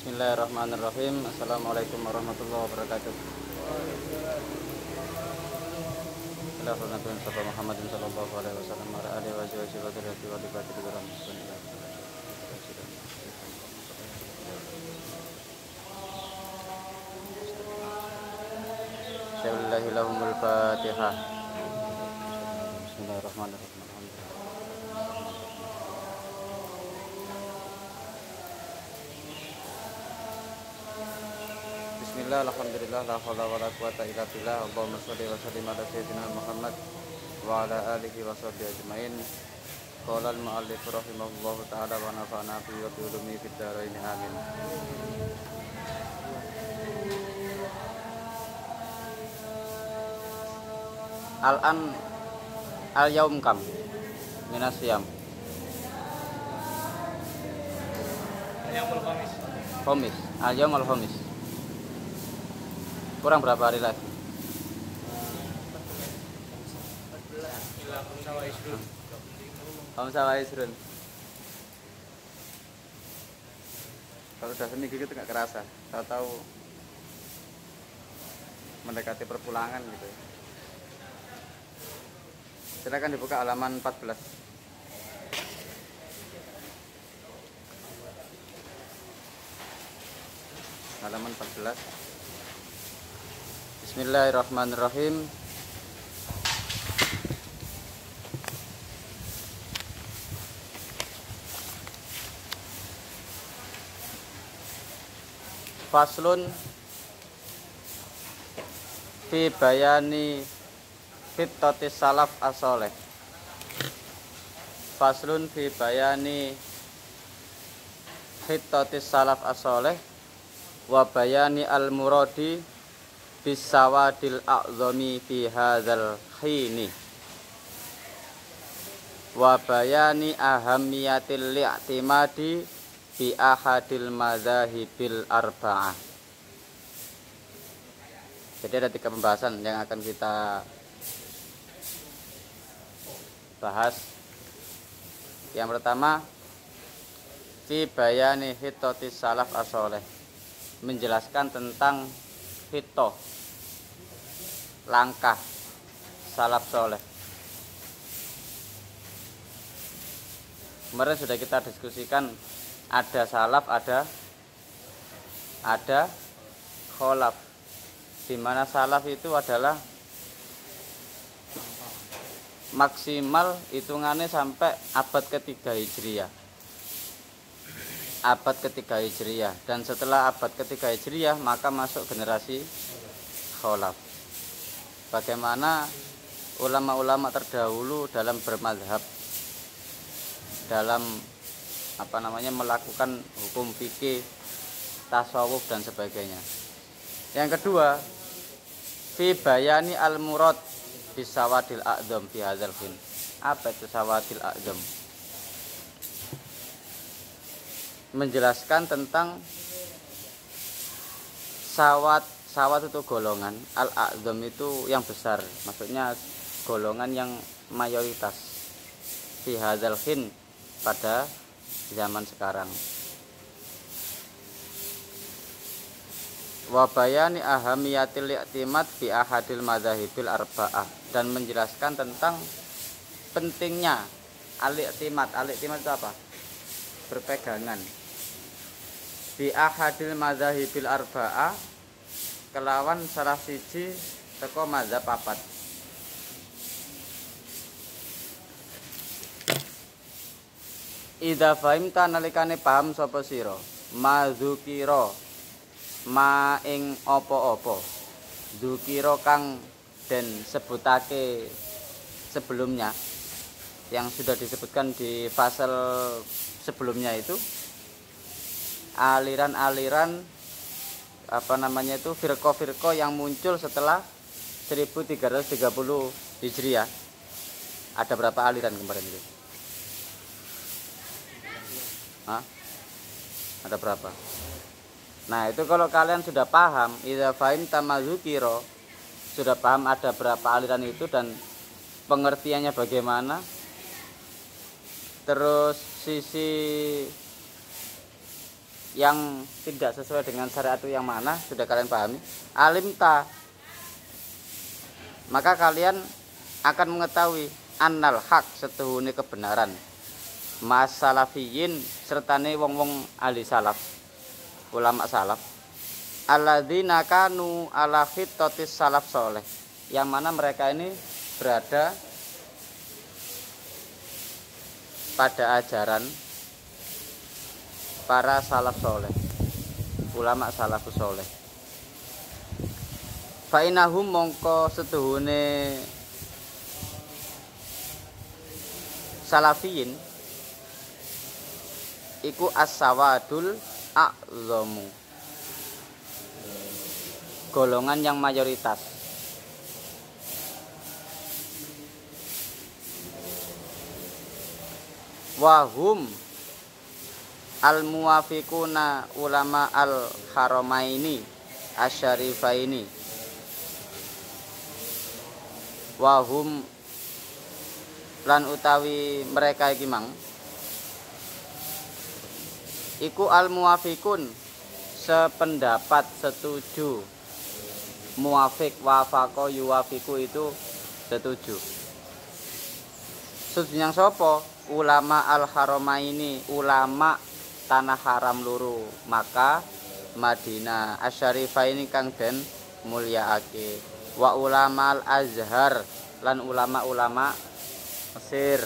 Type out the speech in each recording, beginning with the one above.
Bismillahirrahmanirrahim. Assalamualaikum warahmatullahi wabarakatuh. Nabi Muhammadin sallallahu alaihi wasallam wa alihi wa sahbihi wa dzurriyyati wa libati dzurram. Bismillahirrahmanirrahim. Fatihah. Bismillahirrahmanirrahim. Bismillah, alhamdulillah, la haula wala quwata illa billah. Allahumma shalli wa sallim ala sayyidina Muhammad wa ala alihi wa sahbihi ajmain. Qala al-mu'allif rahimahullahu ta'ala wa nafa'ana bi wa bi ulumi fid dharain amin. Al-an al-yaum kam minas siyam. Al-yaumul khamis. Khamis, al-yaum al-khamis. Kurang berapa hari lagi? 14 Hamzah Isrun. Kalau udah seminggu gitu nggak kerasa. Tahu-tahu mendekati perpulangan gitu. Silakan dibuka halaman 14. Halaman 14. Bismillahirrahmanirrahim. Faslun fi bayani fitotis salaf as-soleh. Faslun fi bayani fitotis salaf as-soleh wa bayani al-muradi bisawadil a'zami fi hadzal khini wa bayani ahammiyatil i'timadi bi ahadil madzahibil arba'ah. Jadi ada 3 pembahasan yang akan kita bahas. Yang pertama, fi bayani hitotis salaf as-soleh, menjelaskan tentang hitoh, langkah salaf soleh. Kemarin sudah kita diskusikan, ada salaf, ada kholaf. Di mana salaf itu adalah maksimal hitungannya sampai abad ketiga Hijriah. Abad ketiga Hijriah, dan setelah abad ketiga Hijriah maka masuk generasi kholaf. Bagaimana ulama-ulama terdahulu dalam bermadhab, dalam melakukan hukum fikih, tasawuf dan sebagainya. Yang kedua, fi bayani al-murad bisawadil a'zam fi hadzal fin. Apa itu sawadil a'zam? Menjelaskan tentang sawat itu golongan, al-a'zam itu yang besar, maksudnya golongan yang mayoritas fi hadzal fin, pada zaman sekarang. Wa bayani ahamiyatil i'timad bi ahadil madzahibil arba'ah, dan menjelaskan tentang pentingnya al-i'timad. Al-i'timad itu apa? Berpegangan. Bi ahadil madzahibil arba'ah, kelawan salah siji teko mazhab papat. Idza fahimta, nalikane paham sapa sira, madzukira ma ing apa-apa, dzukira kang den sebutake sebelumnya, yang sudah disebutkan di fasal sebelumnya itu, aliran-aliran firqah-firqah yang muncul setelah 1330 Hijriah. Ada berapa aliran kemarin itu? Ada berapa? Nah, itu kalau kalian sudah paham, idza fahim tamazukiro, sudah paham ada berapa aliran itu dan pengertiannya bagaimana, terus sisi yang tidak sesuai dengan syariat itu yang mana sudah kalian pahami, alimta, maka kalian akan mengetahui annal haq setuhune kebenaran, mas salafiyin sertane wong-wong ahli salaf, ulama salaf, alladzina kanu ala khittatis salaf soleh, yang mana mereka ini berada pada ajaran para salaf soleh, ulama salafus soleh. Fa inahum mongko setuhune salafiyin iku as-sawadul a'zamu, golongan yang mayoritas. Wahum al-muwafiquna ulama al-haramaini asyarifaini. Wahum lan utawi mereka iki mang iku al-muwafiqun sependapat, setuju. Muwafiq, wafaqo, yuwafiqu itu setuju. Setuju yang sapa? Ulama al-haramaini, ulama tanah haram loro Makkah Madinah asyarifaini kang den mulyaake, wa ulama al-azhar lan ulama-ulama Mesir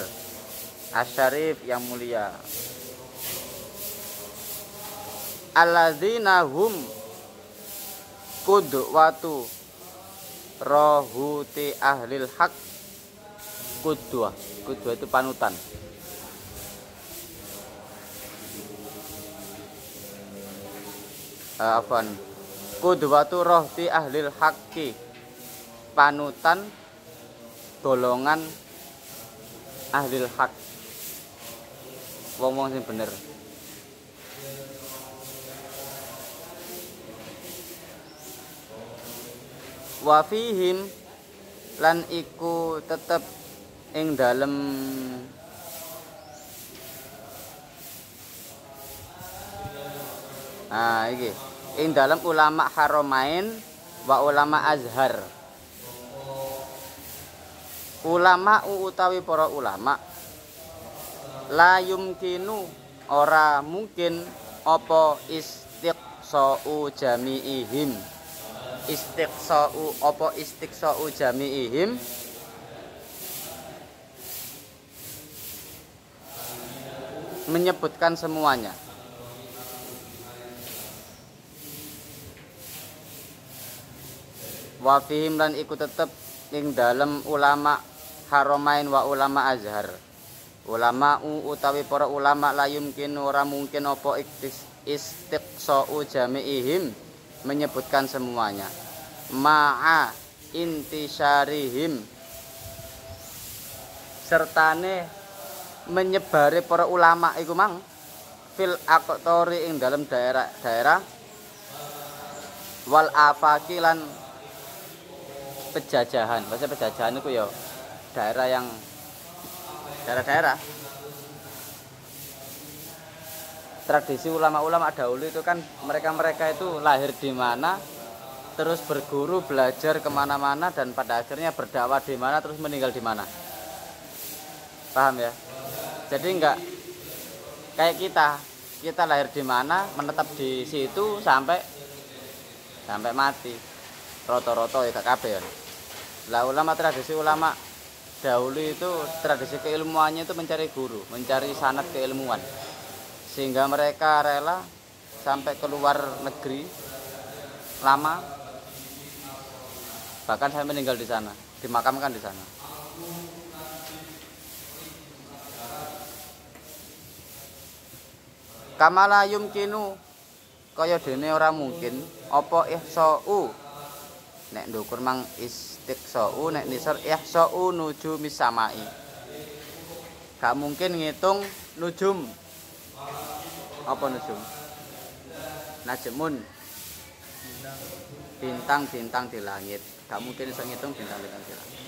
asyarif yang mulia, alladzina hum qudwatu rohuti ahlil haq. Qudwah itu panutan. Qudwatu rohti ahlil haqqi, panutan golongan ahlil haq, wong-wong sing bener. Wa fihim lan iku tetep ing dalem iki ing dalam ulama haramain wa ulama azhar. Ulama utawi para ulama la yumkinu ora mungkin apa istiqsa'u jami'ihim. Istiqsa'u jami'ihim menyebutkan semuanya. Wa fihim lan iku tetep ing dalem ulama haramain wa ulama azhar. Ulama utawi para ulama la yumkin ora mungkin apa istiqsa'u jami'ihim menyebutkan semuanya. Ma'a intisyarihim sertane menyebare para ulama iku mang fil aqtori ing dalam daerah-daerah wal afaki lan pejajahan. Bahasa pejajahan itu ya daerah-daerah. Tradisi ulama-ulama dahulu itu kan mereka itu lahir di mana, terus berguru belajar kemana-mana, dan pada akhirnya berdakwah di mana, terus meninggal di mana. Paham ya? Jadi enggak kayak kita lahir di mana, menetap di situ sampai mati. Roto-roto ya gak kabeh ya. Lah tradisi ulama dahulu itu tradisi keilmuannya itu mencari guru, mencari sanad keilmuan, sehingga mereka rela sampai keluar negeri lama, bahkan saya meninggal di sana, dimakamkan di sana. Kamala yumkinu kaya dene ora mungkin apa ihsa'u, nek ndukur mang istiqsa'u, nek nisar ihsa'u nujumi samai. Gak mungkin ngitung nujum. Apa nujum? Najmun, bintang-bintang di langit. Gak mungkin bisa ngitung bintang-bintang di langit.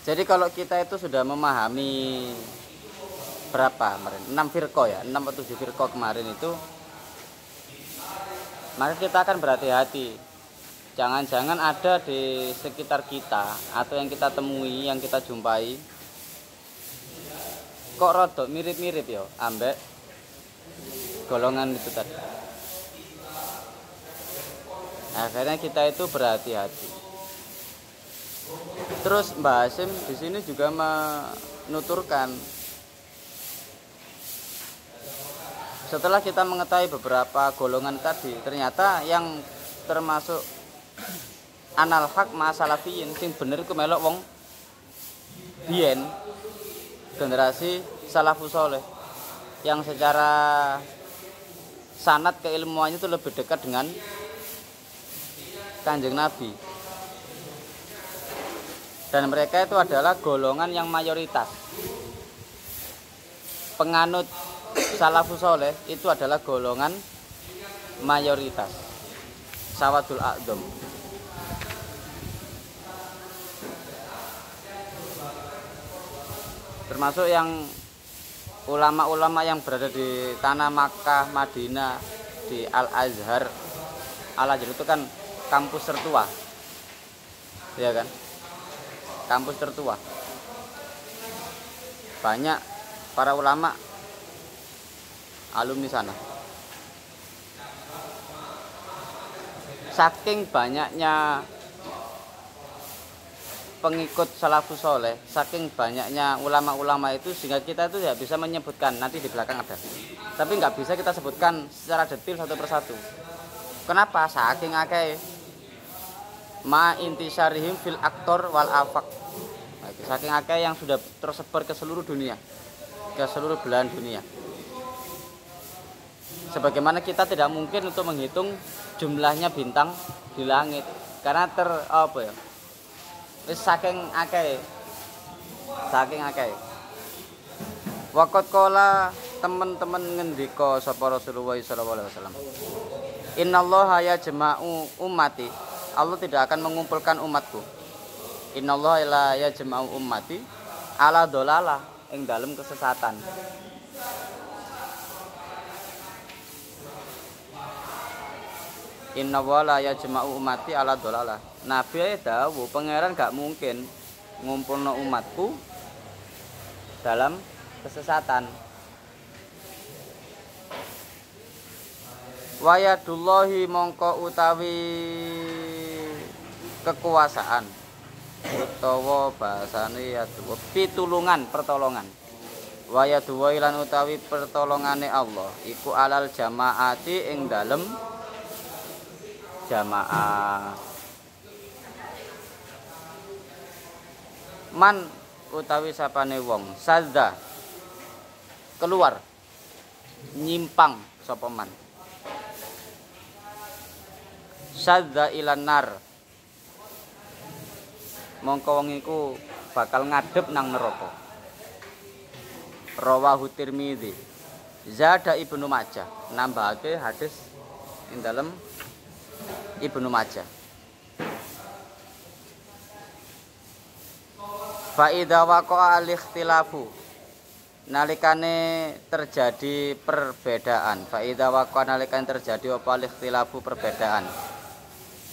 Jadi kalau kita itu sudah memahami berapa kemarin? 6 firqah ya, 6 atau 7 firqah kemarin itu. Maka kita akan berhati-hati. Jangan-jangan ada di sekitar kita atau yang kita temui, yang kita jumpai kok rodok mirip-mirip ya ambek golongan itu tadi. Akhirnya kita itu berhati-hati. Terus Mbah Hasim di sini juga menuturkan, setelah kita mengetahui beberapa golongan tadi, ternyata yang termasuk anal haq ma salafiyin sing bener iku melok wong biyen generasi salafus saleh yang secara sanad keilmuannya itu lebih dekat dengan Kanjeng Nabi. Dan mereka itu adalah golongan yang mayoritas. Penganut salafus saleh itu adalah golongan mayoritas. Sawadul a'dham. Termasuk yang ulama-ulama yang berada di tanah Makkah, Madinah, di Al-Azhar. Al-Azhar itu kan kampus tertua. Ya kan? Kampus tertua. Banyak para ulama alumni sana. Saking banyaknya pengikut salafus saleh, saking banyaknya ulama-ulama itu sehingga kita itu tidak bisa menyebutkan, nanti di belakang ada. Tapi nggak bisa kita sebutkan secara detail satu persatu. Kenapa? Saking akeh ma intisarihim fil aktor wal afaq. Saking akeh yang sudah tersebar ke seluruh dunia, ke seluruh belahan dunia. Sebagaimana kita tidak mungkin untuk menghitung jumlahnya bintang di langit karena saking akeh. Waqat qala teman-teman ngendika sapa Rasulullah sallallahu alaihi wasallam. Innallaha yajma'u ummati. Allah tidak akan mengumpulkan umatku. Innallaha la yajma'u ummati ala dolalah ing dalem kesesatan. Innallaha la yajma'u ummati ala dolalah. Nabi dawuh pangeran gak mungkin ngumpulno umatku dalam kesesatan. Wayadullahi mongko utawi kekuasaan utawa bahasane ya pitulungan pertolongan. Wayadullahi lan utawi pertolongane Allah iku alal jamaati ing dalem jamaah. Man utawi sapane wong sadza keluar nyimpang sapa man sadza ilan nar mongko wong iku bakal ngadep nang neraka. Rawahu Tirmidzi. Zada Ibnu Majah nambahake hadis ing dalem Ibnu Majah. Fa idza waqa'a al-ikhtilafu nalikane terjadi perbedaan. Fa idza waqa'a nalikane terjadi apa al-ikhtilafu perbedaan.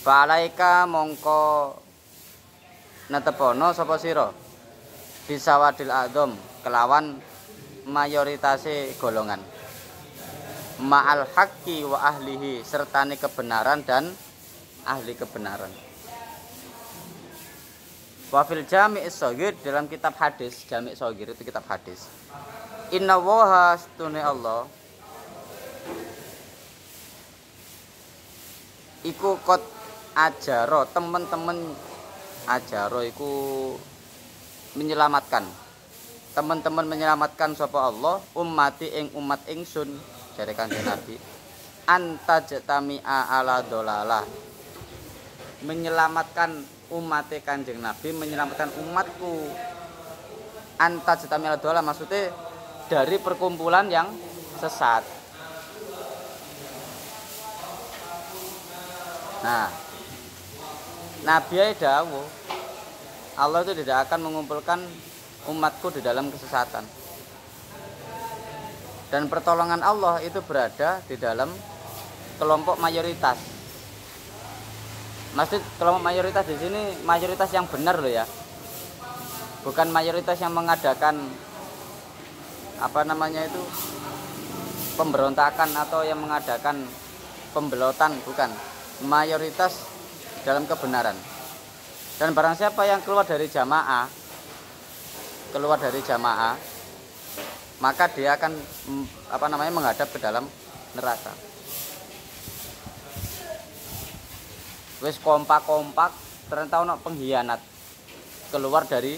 Fa alaika mongko netepono sapa sira bisawadil adzam kelawan mayoritas golongan. Ma'al haqqi wa ahlihi sertane kebenaran dan ahli kebenaran. Wafil Jami' Shaghir dalam kitab hadis, Jami' Shaghir itu kitab hadis. Inna waha stune Allah iku kot ajaro teman-teman ajaro iku menyelamatkan. Teman-teman menyelamatkan sapa Allah ummati ing umat ingsun jare Kanjeng Nabi. Antajtami'a ala dolalah. Menyelamatkan umat Kanjeng Nabi, menyelamatkan umatku. Antajtami'a ala dolalah maksudnya dari perkumpulan yang sesat. Nah, Nabi dawuh Allah itu tidak akan mengumpulkan umatku di dalam kesesatan. Dan pertolongan Allah itu berada di dalam kelompok mayoritas. Maksud kelompok mayoritas di sini mayoritas yang benar loh ya. Bukan mayoritas yang mengadakan pemberontakan atau yang mengadakan pembelotan, bukan. Mayoritas dalam kebenaran. Dan barang siapa yang keluar dari jamaah, maka dia akan menghadap ke dalam neraka. Wis kompak-kompak ternyata ono pengkhianat keluar dari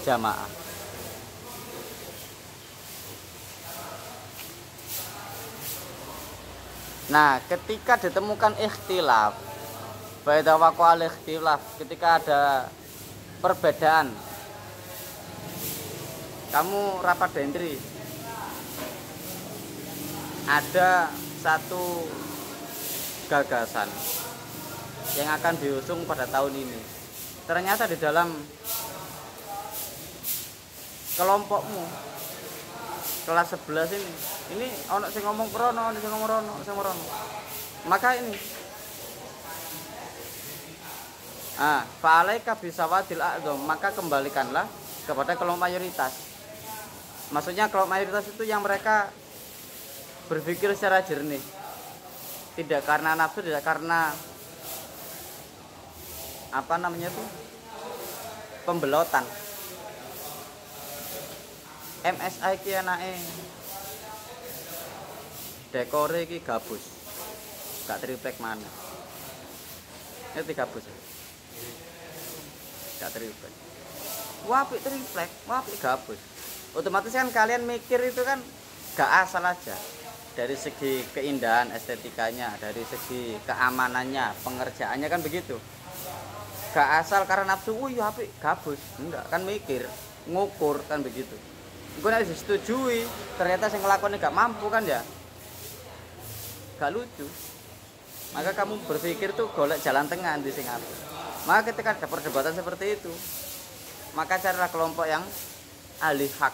jamaah. Nah, ketika ditemukan ikhtilaf, baida waqa'al ikhtilaf, ketika ada perbedaan, kamu rapat dendri, ada satu gagasan yang akan diusung pada tahun ini. Ternyata di dalam kelompokmu kelas 11 ini ono sing ngomong prono, ono sing ngomong rono. Maka ini fa'alaika bisawadil a'dzam, maka kembalikanlah kepada kelompok mayoritas. Maksudnya kelompok mayoritas itu yang mereka berpikir secara jernih. Tidak karena nafsu, tidak karena pembelotan. MSI ki anake dekore iki gabus. Gak triplek mana. Ngerti gabus? Gak triplek. Apik triplek, apik gabus. Otomatis kan kalian mikir itu kan gak asal aja. Dari segi keindahan estetikanya, dari segi keamanannya, pengerjaannya kan begitu. Gak asal karena nafsu, ya apik gabus. Enggak, kan mikir, ngukur kan begitu. Engko nek disetujui, ternyata sing nglakoni gak mampu kan ya. Gak lucu. Maka kamu berpikir tuh golek jalan tengah di sing apik. Maka ketika ada perdebatan seperti itu, maka carilah kelompok yang ahli hak,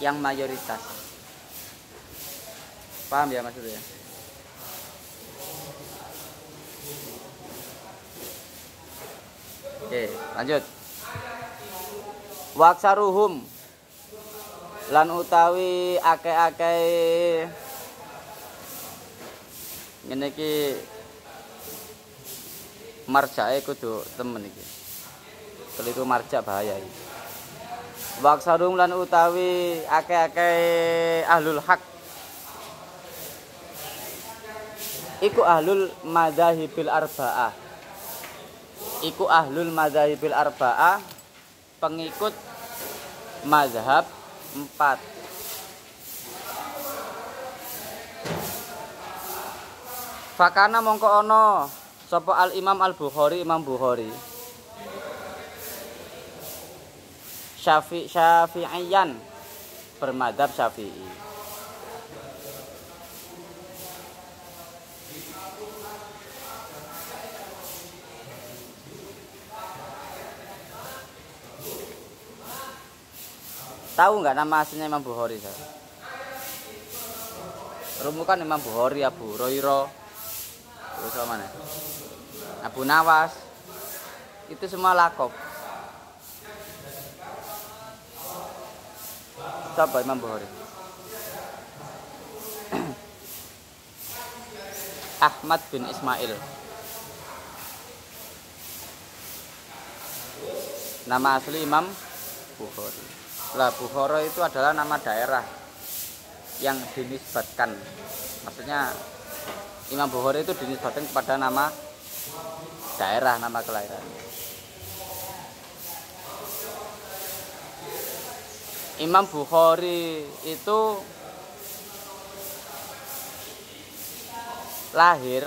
yang mayoritas. Paham ya maksudnya? Oke, lanjut. Waksaruhum lan utawi akeh-akeh ngene iki marjae kudu temen iki. Keliru marja bahaya iki. Waksaruhum lan utawi akeh-akeh ahlul haq iku ahlul madzahibil arba'ah. Iku ahlul madzahibil arba'ah, pengikut mazhab 4. Fakana mongko ono sapa al Imam Al Bukhari, Imam Bukhari Syafi'iyan, bermadzhab Syafi'i. Tahu nggak nama aslinya Imam Bukhari? Rumukan Imam Bukhari, Abu Hurairah, terus mana? Abu Nawas, itu semua lakop. Siapa Imam Bukhari? Ahmad bin Ismail. Nama asli Imam Bukhari. Lah Bukhara itu adalah nama daerah yang dinisbatkan. Maksudnya Imam Bukhari itu dinisbatkan kepada nama daerah, nama kelahiran. Imam Bukhari itu lahir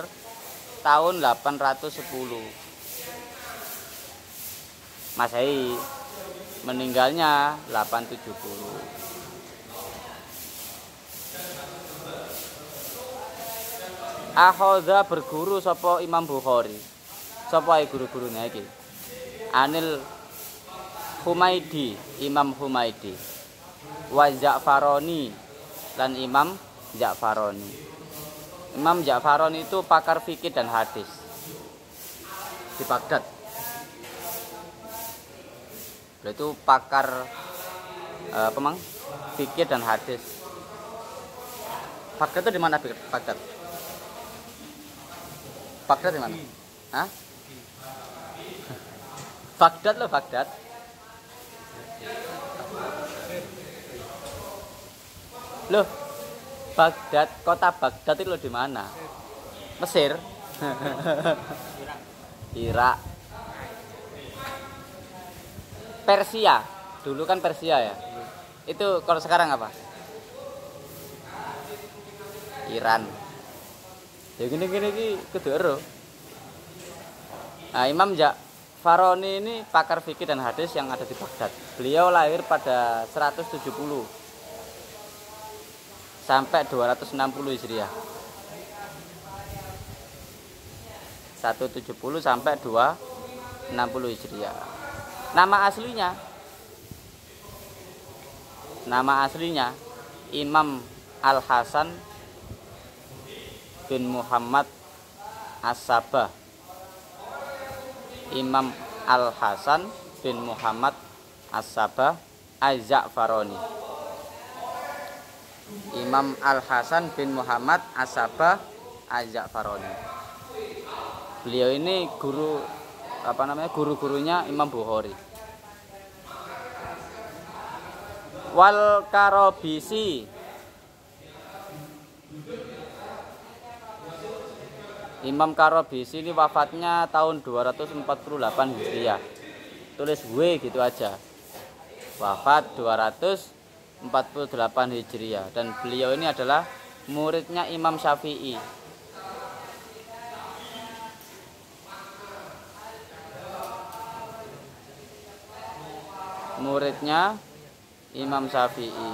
tahun 810 Masehi. Meninggalnya 870. Akhadha berguru sapa Imam Bukhari. Sapa guru-gurune iki? Anil Humaidi, Imam Humaidi. wa Ja'faroni lan Imam Ja'faroni. Imam Ja'faroni itu pakar fikih dan hadis di Baghdad. Beliau itu pakar fikih dan hadis. Baghdad itu di mana Baghdad? Baghdad di mana? Hah? Baghdad loh, Baghdad. Loh, Baghdad, kota Baghdad itu loh di mana? Mesir. Irak. Persia. Dulu kan Persia ya. Itu kalau sekarang apa? Iran. Ya gini kudu ero. Nah, Imam Ja'faroni ini pakar fikih dan hadis yang ada di Baghdad. Beliau lahir pada 170 sampai 260 Hijriah. 170 sampai 260 Hijriah. Nama aslinya Imam Al-Hasan bin Muhammad As-Sabah. Imam Al-Hasan bin Muhammad As-Sabah Az-Ja'faroni. Imam Al-Hasan bin Muhammad As-Sabah Az-Ja'faroni. Beliau ini guru-gurunya Imam Bukhari. Wal Karabisi. Imam Karabisi ini wafatnya tahun 248 Hijriah. Tulis W gitu aja. Wafat 248 Hijriah. Dan beliau ini adalah muridnya Imam Syafi'i. Muridnya Imam Syafi'i.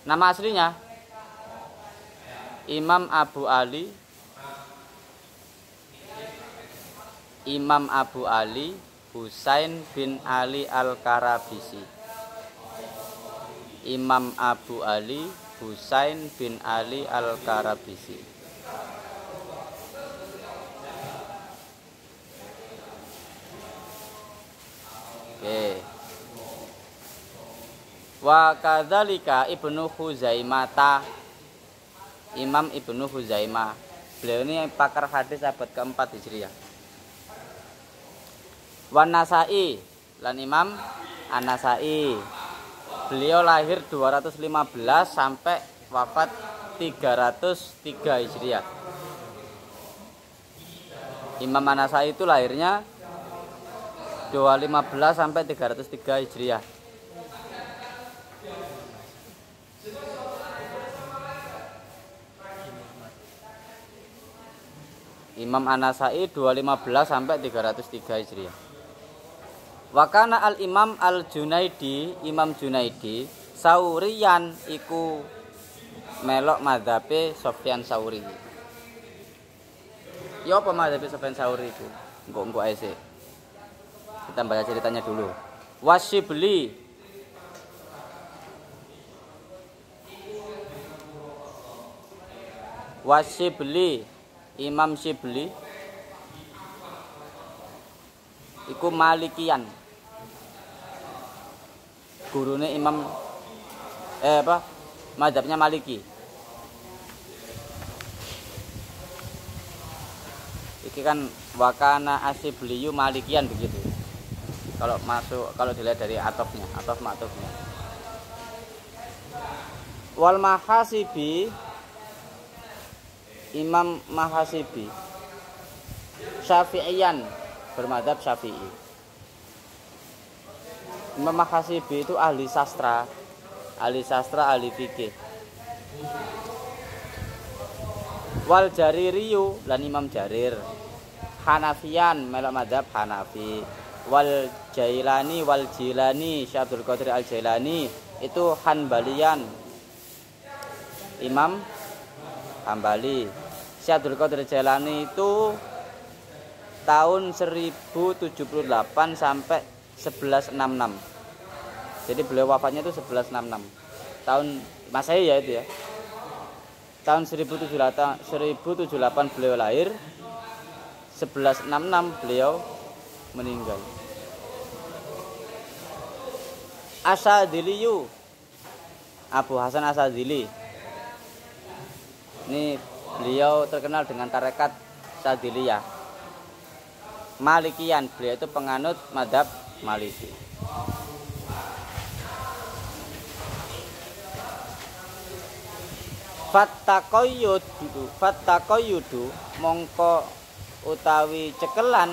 Nama aslinya Imam Abu Ali Husain bin Ali Al-Karabisi. Imam Abu Ali Husain bin Ali Al-Karabisi. Oke. Wa kadzalika Ibnu Huzaimah. Imam Ibnu Huzaimah. Beliau ini pakar hadis abad keempat Hijriah. Wan Nasai lan Imam An-Nasai. Beliau lahir 215 sampai wafat 303 Hijriah. Imam An-Nasai itu lahirnya 215 sampai 303 Hijriah. Imam An-Nasai 215 sampai 303 Hijriah. Wakana al-Imam al-Junaidi, Imam Junaidi Sauriyan iku melok madhabe Sofyan Sauri. Ya apa madhabe Sofyan Sauri itu? Engko ae sik. Kita baca ceritanya dulu. Wasyibli. Imam Syibli iku Malikian. Gurune Imam mazhabnya Maliki. Iki kan wakana Asyibliyu Malikian begitu. Kalau dilihat dari atof ma'tufnya. Wal Mahasibi Imam Mahasibi Syafi'iyan, bermadzhab Syafi'i. Imam Mahasibi itu ahli sastra, ahli fikih. Wal Jaririyu lan Imam Jarir Hanafiyan, melok madzhab Hanafi. Wal Jilani Syekh Abdul Qadir Al-Jailani itu Hanbaliyan, Imam Hambali. Syekh Abdul Qadir Jailani itu tahun 1078 sampai 1166. Jadi beliau wafatnya itu 1166 tahun Masehi ya itu ya. Tahun 1078 beliau lahir, 1166 beliau meninggal. Asyadziliyu, Abu Hasan Asyadzili. Ini beliau terkenal dengan tarekat Syadziliyah. Malikian, beliau itu penganut mazhab Maliki. Fattaqayyudu mongko utawi cekelan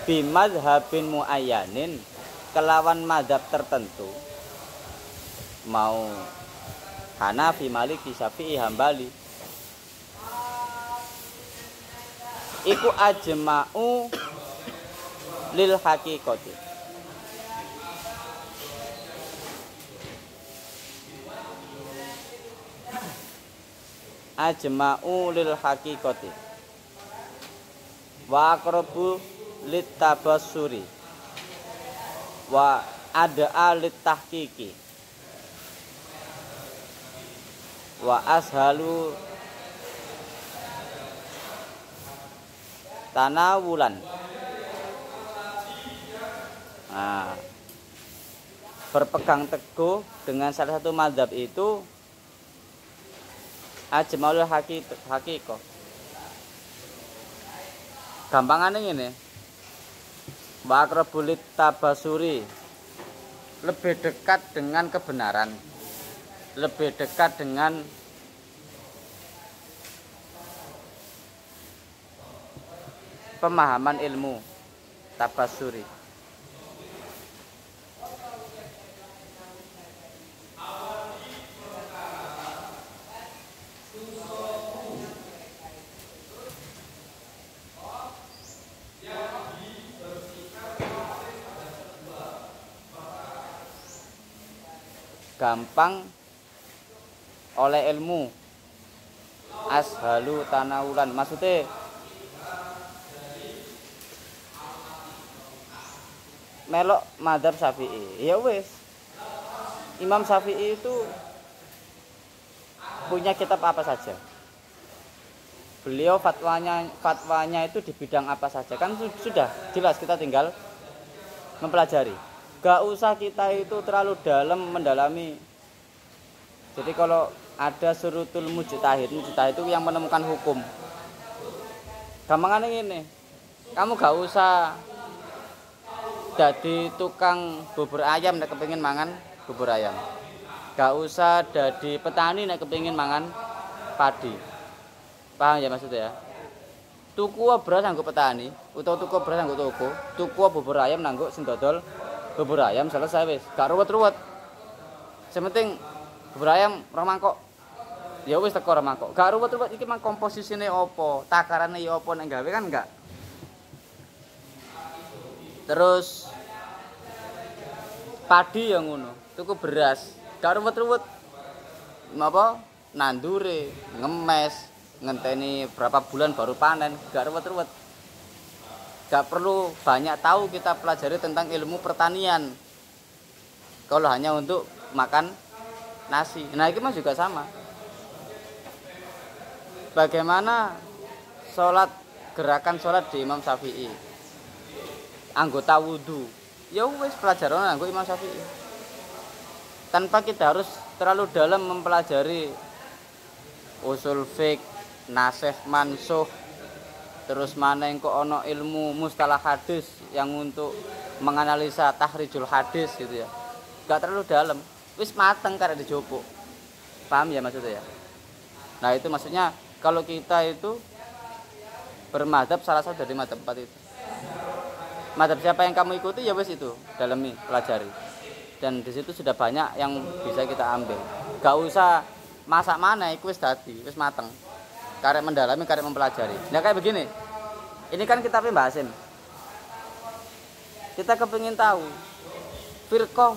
bimadhabin muayyanin kelawan mazhab tertentu, mau Hanafi, Maliki, Syafi'i, Hambali, iku ajma'u lil haqiqati. Ajma'u lil haqiqati wa aqrabu lit tabassuri wa ad'a lit tahqiqi wa ashalu tanawulan. Nah, berpegang teguh dengan salah satu mazhab itu ajmaul haqiqah. Gampangane ngene. Wa aqrabulit tabasuri, lebih dekat dengan kebenaran, lebih dekat dengan pemahaman ilmu tabasuri. Gampang oleh ilmu, ashalu tanawulan, maksudnya melok mazhab Syafi'i. Ya wis, Imam Syafi'i itu punya kitab apa saja, beliau fatwanya itu di bidang apa saja, kan sudah jelas, kita tinggal mempelajari. Gak usah kita itu terlalu dalam mendalami. Jadi kalau ada surutul mujtahid itu yang menemukan hukum. Gampangannya ini, kamu gak usah jadi tukang bubur ayam nek kepengin mangan bubur ayam. Gak usah jadi petani nek kepengin mangan padi. Paham ya maksudnya ya? Tuku beras nganggo petani, utawa tuku beras nganggo toko, tuku bubur ayam nganggo sing dodol bubur ayam, selesai wis. Gak ruwet-ruwet. Sing penting bubur ayam rong mangkok. Ya wis teko rong mangkok. Gak ruwet-ruwet iki mang komposisine apa, takarane ya apa nek gawe kan enggak. Terus padi yang ngono, tuku beras, gak ruwet-ruwet. Napa? Nandure, ngemes, ngenteni berapa bulan baru panen, gak ruwet-ruwet. Gak perlu banyak tahu kita pelajari tentang ilmu pertanian kalau hanya untuk makan nasi. Nah ini juga sama. Bagaimana gerakan sholat di Imam Syafi'i, anggota wudhu, ya wis pelajaran anggo Imam Syafi'i, tanpa kita harus terlalu dalam mempelajari usul fiqh, nasih mansuh, terus mana yang kok ono ilmu mustalah hadis yang untuk menganalisa tahrijul hadis gitu ya. Gak terlalu dalam, wis mateng karek dijopuk. Paham ya maksudnya ya? Nah itu maksudnya kalau kita itu bermadhab salah satu dari madhab 4 itu. Madhab siapa yang kamu ikuti ya wis itu, dalami, pelajari. Dan di situ sudah banyak yang bisa kita ambil. Gak usah masak mana, iku wis dadi, wis mateng. Karek mendalami, karek mempelajari. Nah kayak begini, ini kan kita bahasin. Kita kepingin tahu firqah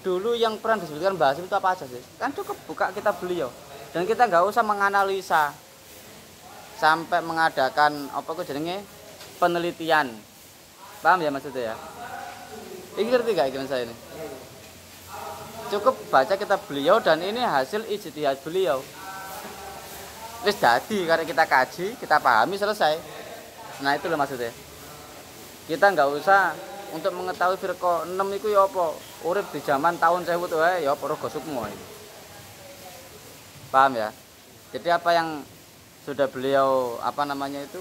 dulu yang pernah disebutkan bahas itu apa aja sih? Kan cukup buka kitab beliau. Dan kita nggak usah menganalisa sampai mengadakan apa kok jenenge penelitian. Paham ya maksudnya ya? Ini ngerti gak gimana saya ini? Cukup baca kitab beliau dan ini hasil ijtihad beliau. Wis dadi karena kita kaji, kita pahami selesai. Nah itu loh maksudnya. Kita nggak usah untuk mengetahui firqah 6 itu ya apa. Urip di zaman tahun 1000 tuh ya apa rogo sukmo itu. Paham ya? Jadi apa yang sudah beliau apa namanya itu?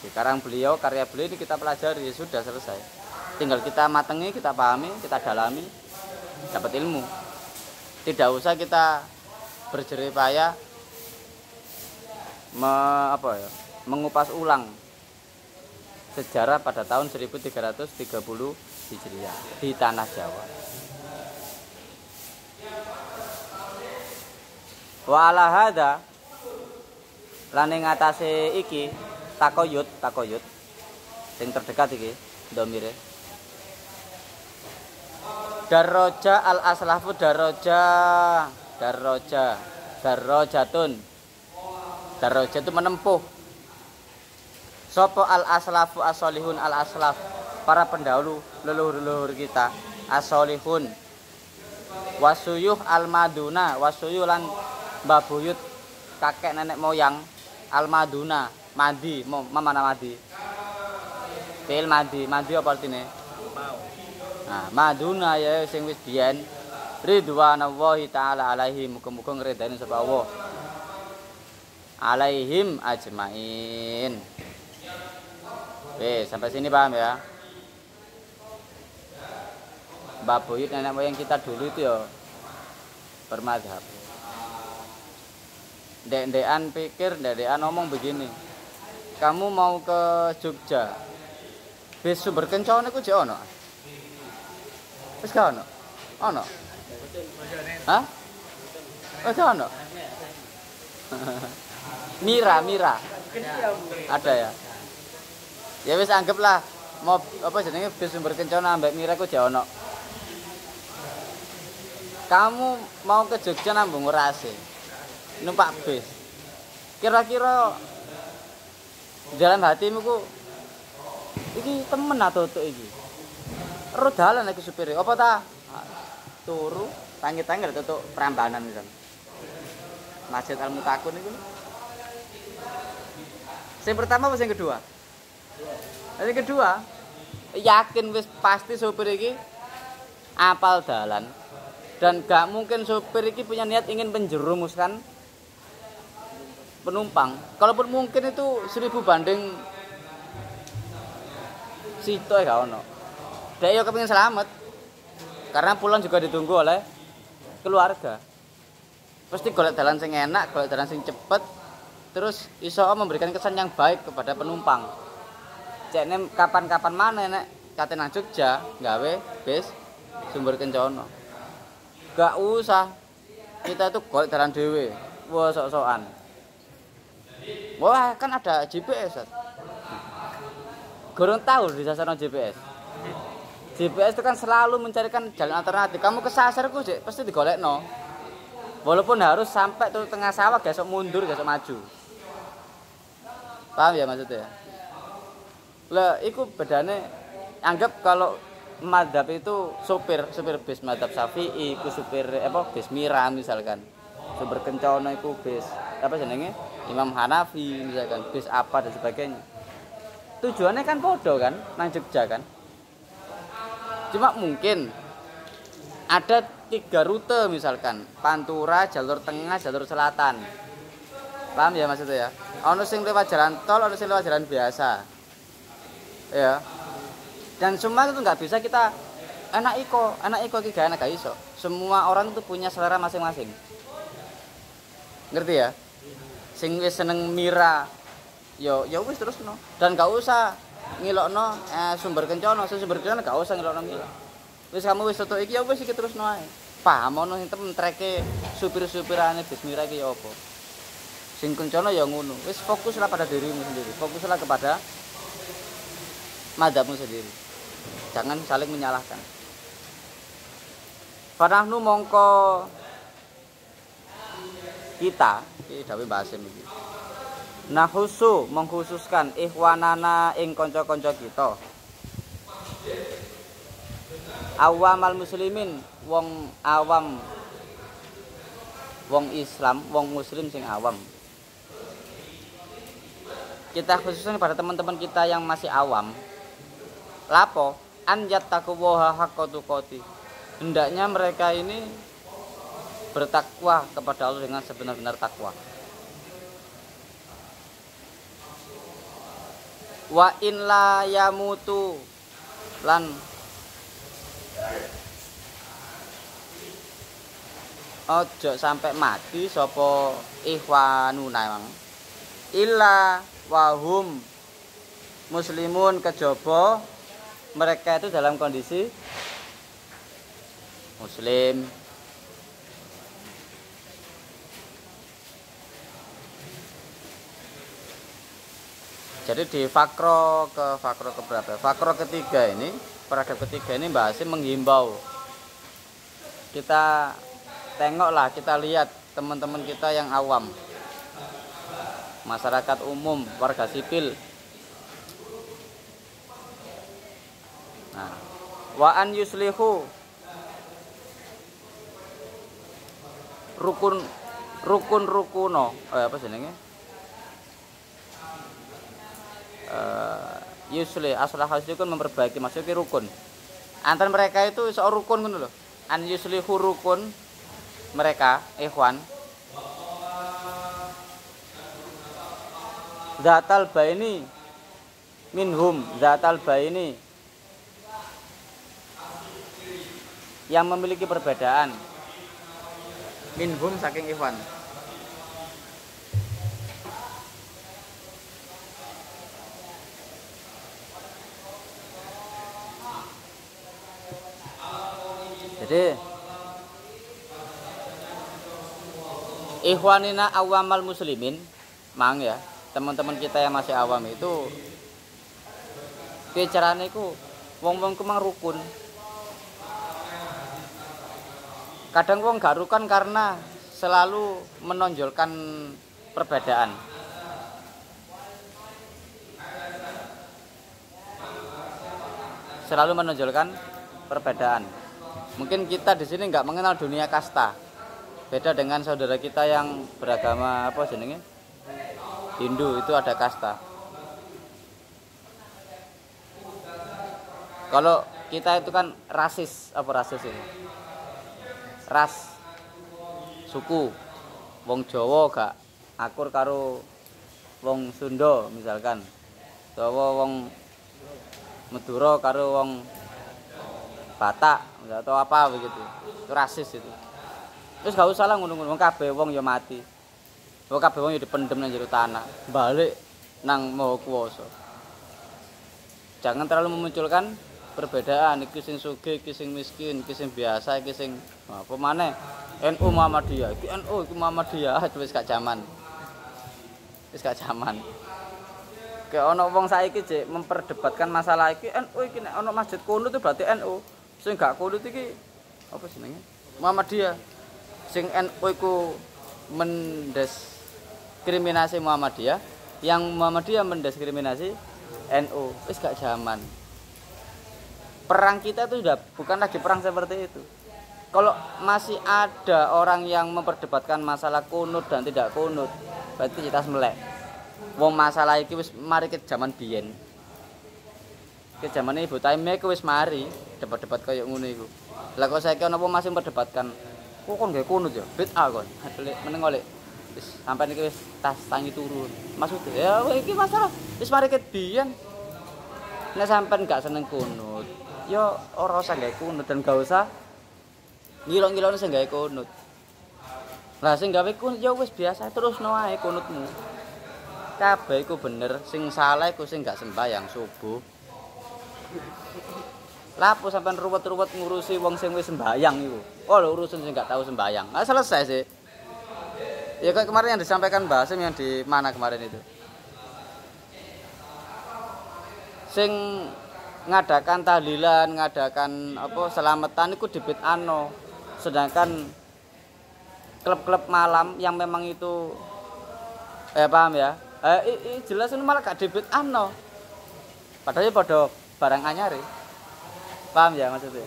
Sekarang beliau karya beliau ini kita pelajari, sudah selesai. Tinggal kita matengi, kita pahami, kita dalami, dapat ilmu. Tidak usah kita berjerih payah mengupas ulang sejarah pada tahun 1330 Hijriah di tanah Jawa. Wa ala hadza lan ing atase iki takoyut sing terdekat iki dhamire Darroja al aslafu darrojatun darroja itu menempuh sopo al aslafu asolihun al aslaf para pendahulu leluhur kita asolihun wasuyuh al maduna wasuyuh lan mbabuyut kakek nenek moyang al maduna madi mana madi fil madi apa artine nah maduna ya sing wis biyen ridwanallahi taala alaihi muga-muga ngredani sapa Allah alaihim ajmain. Sampai sini paham ya? Mbak Buyut nenek moyang kita dulu itu ya bermadhab. Dek-dekan pikir, dek-dekan ngomong begini. Kamu mau ke Jogja, bis Sumber Kencana iku jek ono. Wis gak ono? Ono. Hah? Wis ono. Mira. Ada ya? Ya wis anggaplah mau apa jenenge bis Sumber Kencana ambek Mira ku jek ono. Kamu mau ke Jogja nambung Rase. Numpak bis. Kira-kira dalam hatimu ku iki temen atau tutuk iki. Ero dalan iki supire. Apa ta? Turu, tangi-tangi tutuk Prambanan misal. Masjid Al Mutakun iku. Yang pertama apa yang kedua? Yang kedua, yakin wis pasti sopir iki apal dalan dan gak mungkin sopir iki punya niat ingin menjerumuskan penumpang. Kalaupun mungkin itu 1000 banding sito gak ono. Dia yo kepengin selamat. Karena pulang juga ditunggu oleh keluarga. Pasti golek dalan sing enak, golek dalan sing cepet, terus iso memberikan kesan yang baik kepada penumpang. Cekne kapan-kapan mana nek kate nang Jogja gawe bis Sumber Kencana. Gak usah kita itu golek dalan dhewe. Wah sok-sokan. Wah kan ada GPS. Gorong tahu di sasaran GPS. GPS itu kan selalu mencarikan jalan alternatif. Kamu kesasar ku Cek, pasti digolekno. Walaupun harus sampai tuh tengah sawah gesok mundur, gesok maju. Paham ya maksudnya? Lah iku bedane anggap kalau madzhab itu supir bis madzhab Syafi'i iku supir bis Mira misalkan. Sumber Kencana iku bis apa jenenge? Imam Hanafi misalkan, bis apa dan sebagainya. Tujuannya kan podo kan nang Jogja kan. Cuma mungkin ada 3 rute misalkan, Pantura, jalur tengah, jalur selatan. Paham ya maksudnya ya? Ono sing lewat jalan tol, ono sing lewat jalan biasa. Ya. Dan semua itu nggak bisa kita enak iko iki gak enak gak iso. Semua orang itu punya selera masing-masing. Ngerti ya? Sing wis seneng Mira, ya wis terusno. Dan gak usah ngilokno Sumber Kencana, Sumber Kencana gak usah ngilokno Mira. Wis kamu wis tutuk iki ya wis iki terusno ae. Paham ono sing temen treke supir-supirane bis Mira iki ya apa. Sing Kencana ya ngono. Wis fokuslah pada dirimu sendiri. Fokuslah kepada madzhabmu sendiri. Jangan saling menyalahkan. Panahnu mongko kita iki dawuh Basim iki. Nahusu mengkhususkan ikhwanana ing kanca-kanca kita. awamal muslimin wong awam, wong Islam, wong muslim sing awam. Kita khususnya pada teman-teman kita yang masih awam, lapo an yattaquwa haqqa tuqati. Hendaknya mereka ini bertakwa kepada Allah dengan sebenar-benar takwa. Wa in la yamutu lan ojo sampai mati sapa ikhwanuna emang illa wahum muslimun, kejaba mereka itu dalam kondisi muslim. Jadi di fakro keberapa? Fakro ketiga ini, paragraf ketiga ini bahasnya menghimbau. Kita tengoklah, kita lihat teman-teman kita yang awam, masyarakat umum, warga sipil. Nah, wa an yuslihu rukuno, apa jenenge? Yusli aslah itu kan memperbaiki, maksudnya rukun. Antara mereka itu seorang rukun ngono lho. An yuslihu rukun mereka ikhwan. Zatal baini minhum, zatal baini yang memiliki perbedaan. Minhum saking ikhwan. Jadi ikhwanina awamal muslimin, mang ya, teman-teman kita yang masih awam itu bicarane iku wong-wong ku mang rukun. Kadang wong gak rukun karena selalu menonjolkan perbedaan. Selalu menonjolkan perbedaan. Mungkin kita di sini nggak mengenal dunia kasta. Beda dengan saudara kita yang beragama apa jenenge? Hindu, itu ada kasta. Kalau kita itu kan rasis, apa rasis ini? Ras, suku. Wong Jawa gak akur karo wong Sunda misalkan. Utawa wong Madura karo wong Batak atau apa begitu. Itu rasis itu. Terus gak usah lah ngono-ngono, kabeh wong ya mati. Wong kabeh wong ya dipendem nang jero tanah, balik nang Maha Kuwasa. Jangan terlalu memunculkan perbedaan, iki sing sugih, iki sing miskin, iki sing biasa, iki sing apa maneh. NU Muhammadiyah, iki NU, iki Muhammadiyah, wis gak jaman. Wis gak jaman. Kayak ana wong saiki jek memperdebatkan masalah iki NU iki nek ana masjid kunut itu berarti NU. Sing gak kunut iki apa jenenge? Muhammadiyah. Sing NU iku mendiskriminasi Muhammadiyah, yang Muhammadiyah mendiskriminasi NU. Wis gak zaman. Perang kita itu sudah bukan lagi perang seperti itu. Kalau masih ada orang yang memperdebatkan masalah kunut dan tidak kunut, berarti kita melek. Wong masalah iki wis mari ke zaman biyen. Ke zaman Ibu Taimiyah iku wis mari debat-debat kaya ngono iku. Lah kok saiki ana apa masih memperdebatkan kok kon gawe kunut ya? Bid'ah kon. Meneng oleh wis sampean iki wis tas tangi turun. Maksudnya ya iki masalah wis mari ke biyen. Nek sampean gak seneng kunut, ya ora usah gawe kunut dan gak usah ngilok-ngilokne sing gawe kunut. Lah sing gawe kunut ya wis biasa terusno ae kunutmu. Kabeh iku bener, sing salah iku sing gak sembahyang subuh. Lapo sampean ruwet-ruwet ngurusi wong sing wis sembahyang iku. Oh lho urusan sing gak tahu sembahyang. Nah, selesai sih. Ya kayak kemarin yang disampaikan Mbak Hasim yang di mana kemarin itu. Sing ngadakan tahlilan, ngadakan apa selamatan iku dibid'ano. Sedangkan klub-klub malam yang memang itu paham ya? Jelas ini malah gak dibid'ano. Padahal pada barang anyar. Paham ya maksudnya?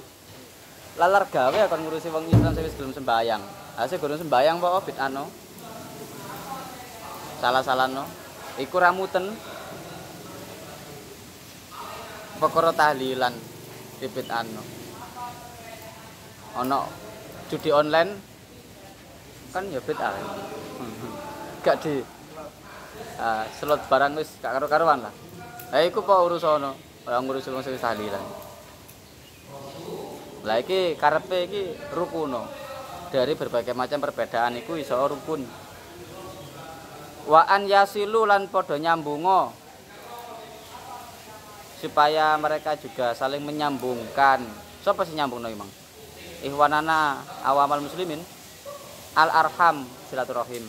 lalar gawe kon ngurusi wong Islam sing wis gelem sembayang. Asih gurung sembayang apa bid'ano. Salah-salahno. Iku ramuten. Perkara tahlilan di bid'ano. Ana judi online kan ya bid'ah. Gak di slot barang wis gak karo-karuan lah. Lah iku kok urusono, ora ngurusi wong sing tahlilan. Lah iki karepe iki rukuno. Dari berbagai macam perbedaan iku iso rukun. Wa an yasilu lan padha nyambungo. Supaya mereka juga saling menyambungkan. Sapa sing nyambungno iki, Mang? Ikhwanana awamal muslimin al arham silaturahim.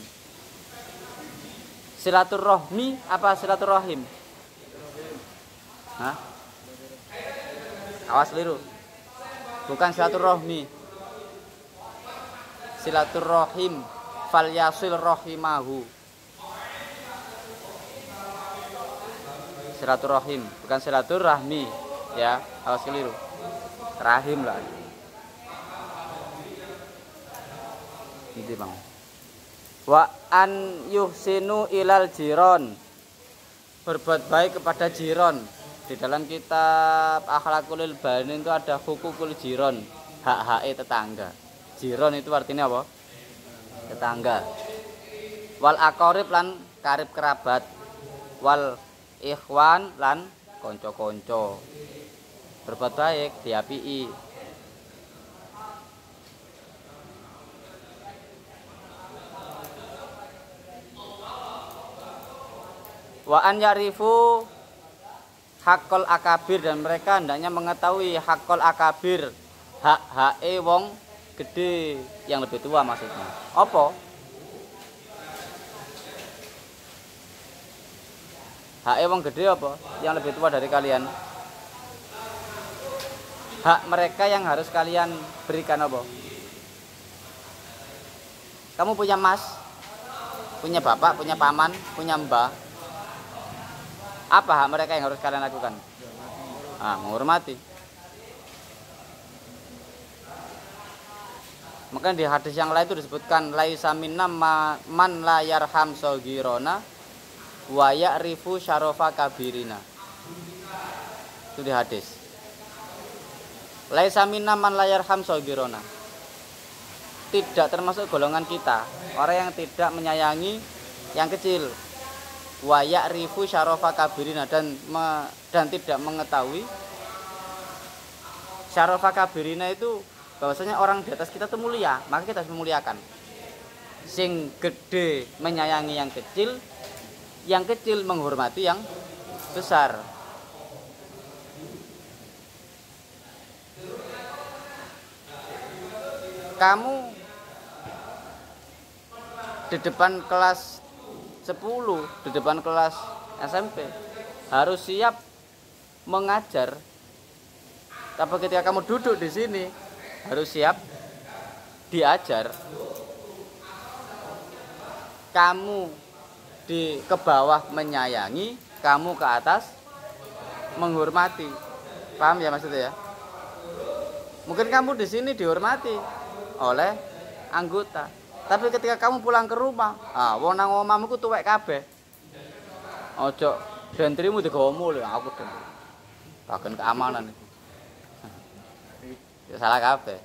Silaturahmi apa silaturahim? Hah? Awas liru. Bukan silaturahmi. Silaturahim falyasil rahimahu. Silaturahim, bukan silaturahmi, ya. Awas keliru. Rahim lah. Ini, Bang. Wa an yuhsinu ilal jiron. Berbuat baik kepada jiron. Di dalam kitab Akhlaqul Banin itu ada hukukul jiron, hak-hak tetangga. Jiron itu artinya apa? Tetangga. Wal aqarib lan karib kerabat. Wal ikhwan lan konco-konco. Berbuat baik diapii. Wa an yarifu hakol akabir, dan mereka hendaknya mengetahui hakol akabir, hak-hake wong gede yang lebih tua maksudnya. Apa? Hake wong gede apa? Yang lebih tua dari kalian. Hak mereka yang harus kalian berikan apa? Kamu punya mas, punya bapak, punya paman, punya mbah. Apa hak mereka yang harus kalian lakukan? Menghormati. Maka di hadis yang lain itu disebutkan laisa minna man la yarham saghirana wa ya'rifu syarafa kabirina. Itu di hadis. Laisa minna man la yarham saghirana. Tidak termasuk golongan kita, orang yang tidak menyayangi yang kecil. Wa ya'rifu syarafa kabirina, dan tidak mengetahui syarafa kabirina itu bahwasanya orang di atas kita itu mulia, maka kita harus memuliakan. Sing gede menyayangi yang kecil menghormati yang besar. Kamu di depan kelas 10, di depan kelas SMP harus siap mengajar. Tapi ketika kamu duduk di sini harus siap diajar. Kamu ke bawah menyayangi, kamu ke atas menghormati. Paham ya maksudnya ya? Mungkin kamu di sini dihormati oleh anggota, tapi ketika kamu pulang ke rumah, wong nang omahmu ku tuwek kabeh. Ojo dentrimu digowo lho, aku den. Bagian keamanan. Ya salah kabeh.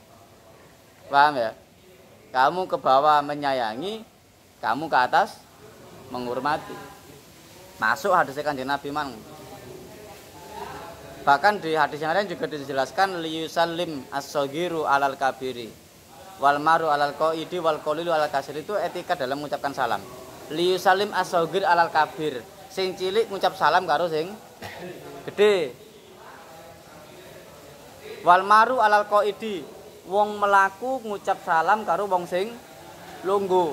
Paham ya? Kamu ke bawah menyayangi, kamu ke atas menghormati. Masuk hadis Kanjeng Nabi man. Bahkan di hadis yang lain juga dijelaskan liyusallim as-saghiru alal kabiri wal maru alal qaidi wal qalilu alal kasir. Itu etika dalam mengucapkan salam. Liyusallim as-saghir alal kabir. Sing cilik ngucap salam karo sing gede. Wal maru alal qaidi. Wong melaku ngucap salam karo wong sing lungguh.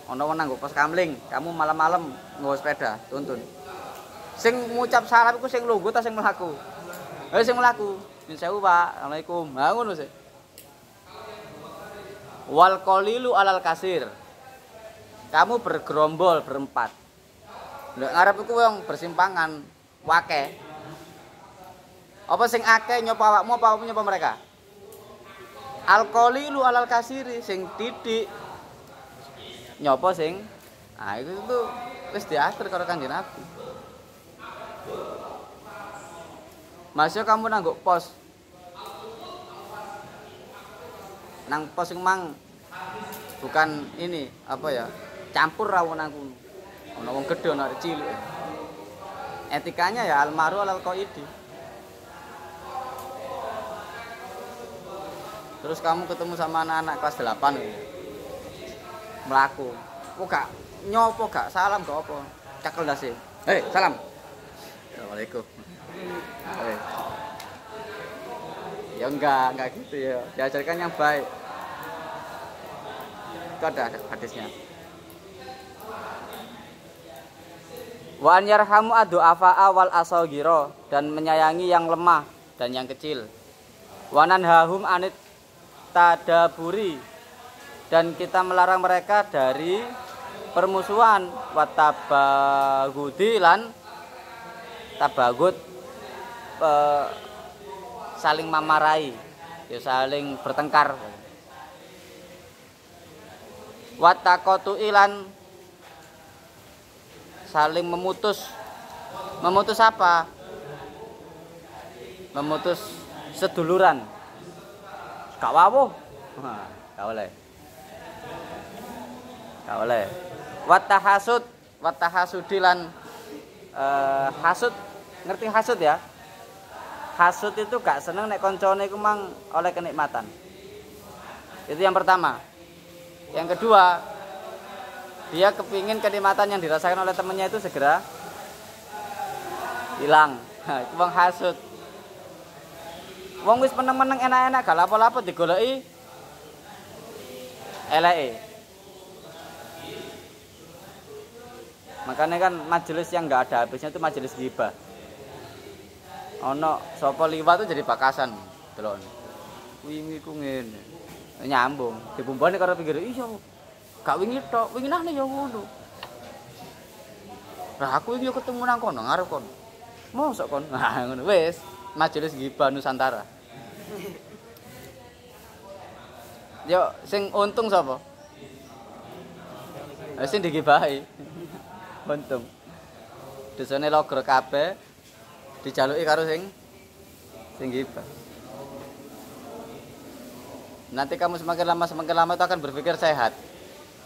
Ana wong nanggo pos kamling, kamu malam-malam nggawa sepeda, tuntun. Sing ngucap salam iku sing lungguh ta sing mlaku? Sing mlaku. Nyun sewu, Pak. Asalamualaikum. Ha ngono sih. Wal qalilu alal kasir. Kamu bergerombol berempat. Lha ngarep iku wong bersimpangan, wake. Apa sing akeh nyopa awakmu apa nyopa mereka? Al-qalilu alal kasiri, sing titik nyopo sing itu tuh wis diatur karo Kanjeng Nabi. Masih kamu nangguk pos. Nang pos sing mang bukan ini apa ya? Campur rawon aku. Ana wong gedhe ana cilik. Etikanya ya almaru alal qaidi. Terus kamu ketemu sama anak-anak kelas 8 gitu. Melaku. Kok gak nyopo gak salam gak apa. Cakel dasi. Hei, salam. Assalamualaikum. Ya enggak gitu ya. Diajarkan yang baik. Itu ada hadisnya. Wa an yarhamu adu'afa wal asagiro, dan menyayangi yang lemah dan yang kecil. Wa nanhahum anit tadaburi, dan kita melarang mereka dari permusuhan. Wa tabagudi lan tabagut, saling mamarai, ya saling bertengkar. Wa taqatu ilan, saling memutus. Memutus apa? Memutus seduluran. Gak wawuh. Gak boleh. Gak boleh. Wa tahasudilan, hasud. Ngerti hasud ya? Hasud itu gak seneng nek koncone iku mang oleh kenikmatan. Itu yang pertama. Yang kedua, dia kepingin kenikmatan yang dirasakan oleh temannya itu segera hilang. Itu wong hasud. Wong wis meneng-meneng enak-enak gak lapo-lapo digoleki eleke. Makanya kan majelis yang enggak ada habisnya itu majelis ghibah. Ono sapa liwat tuh jadi bakasan, delok. Wingi ku ngene. Nyambung, dibumboni karo pinggir. Iya. Gak wingi tok, winginane ya ngono. Lah aku iki yo ketemu nang kono, ngarep kono. Mosok kon. Nah, ngono wis, majelis ghibah Nusantara. Yo sing untung sapa? Sing digibahi. Untung. Desane logro kabeh dijaluki karo sing ghibah. Nanti kamu semakin lama itu akan berpikir sehat.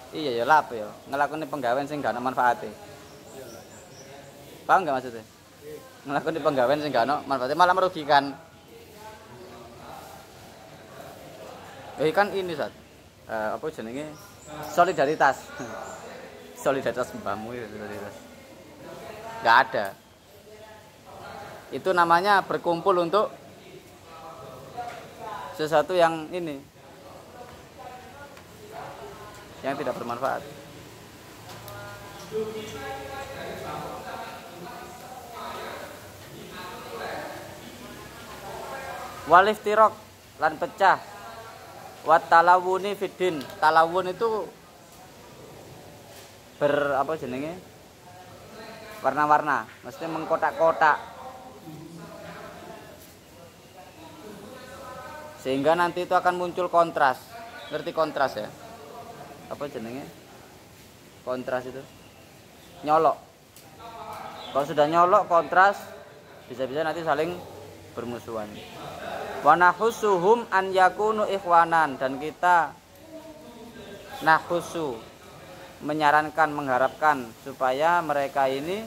Iya ya lapo ya, ngelakoni penggawean sing gak ana manfaate. Paham gak maksudnya? Ngelakoni penggawean sing gak ana manfaate malah merugikan. Kan ini Sat. Apa jenenge? Solidaritas. Solidaritas mbahmu itu solidaritas. Gak ada. Itu namanya berkumpul untuk sesuatu yang ini, yang tidak bermanfaat. Waliftirok lan pecah. Wat talawuni fiddin. Talawun itu apa jenenge? Warna-warna, mesti mengkotak-kotak. Sehingga nanti itu akan muncul kontras. Ngerti kontras ya? Apa jenenge? Kontras itu nyolok. Kalau sudah nyolok kontras, bisa-bisa nanti saling bermusuhan. Wa nahusuhum an yakunu ikhwanan, dan kita nahusu, menyarankan, mengharapkan supaya mereka ini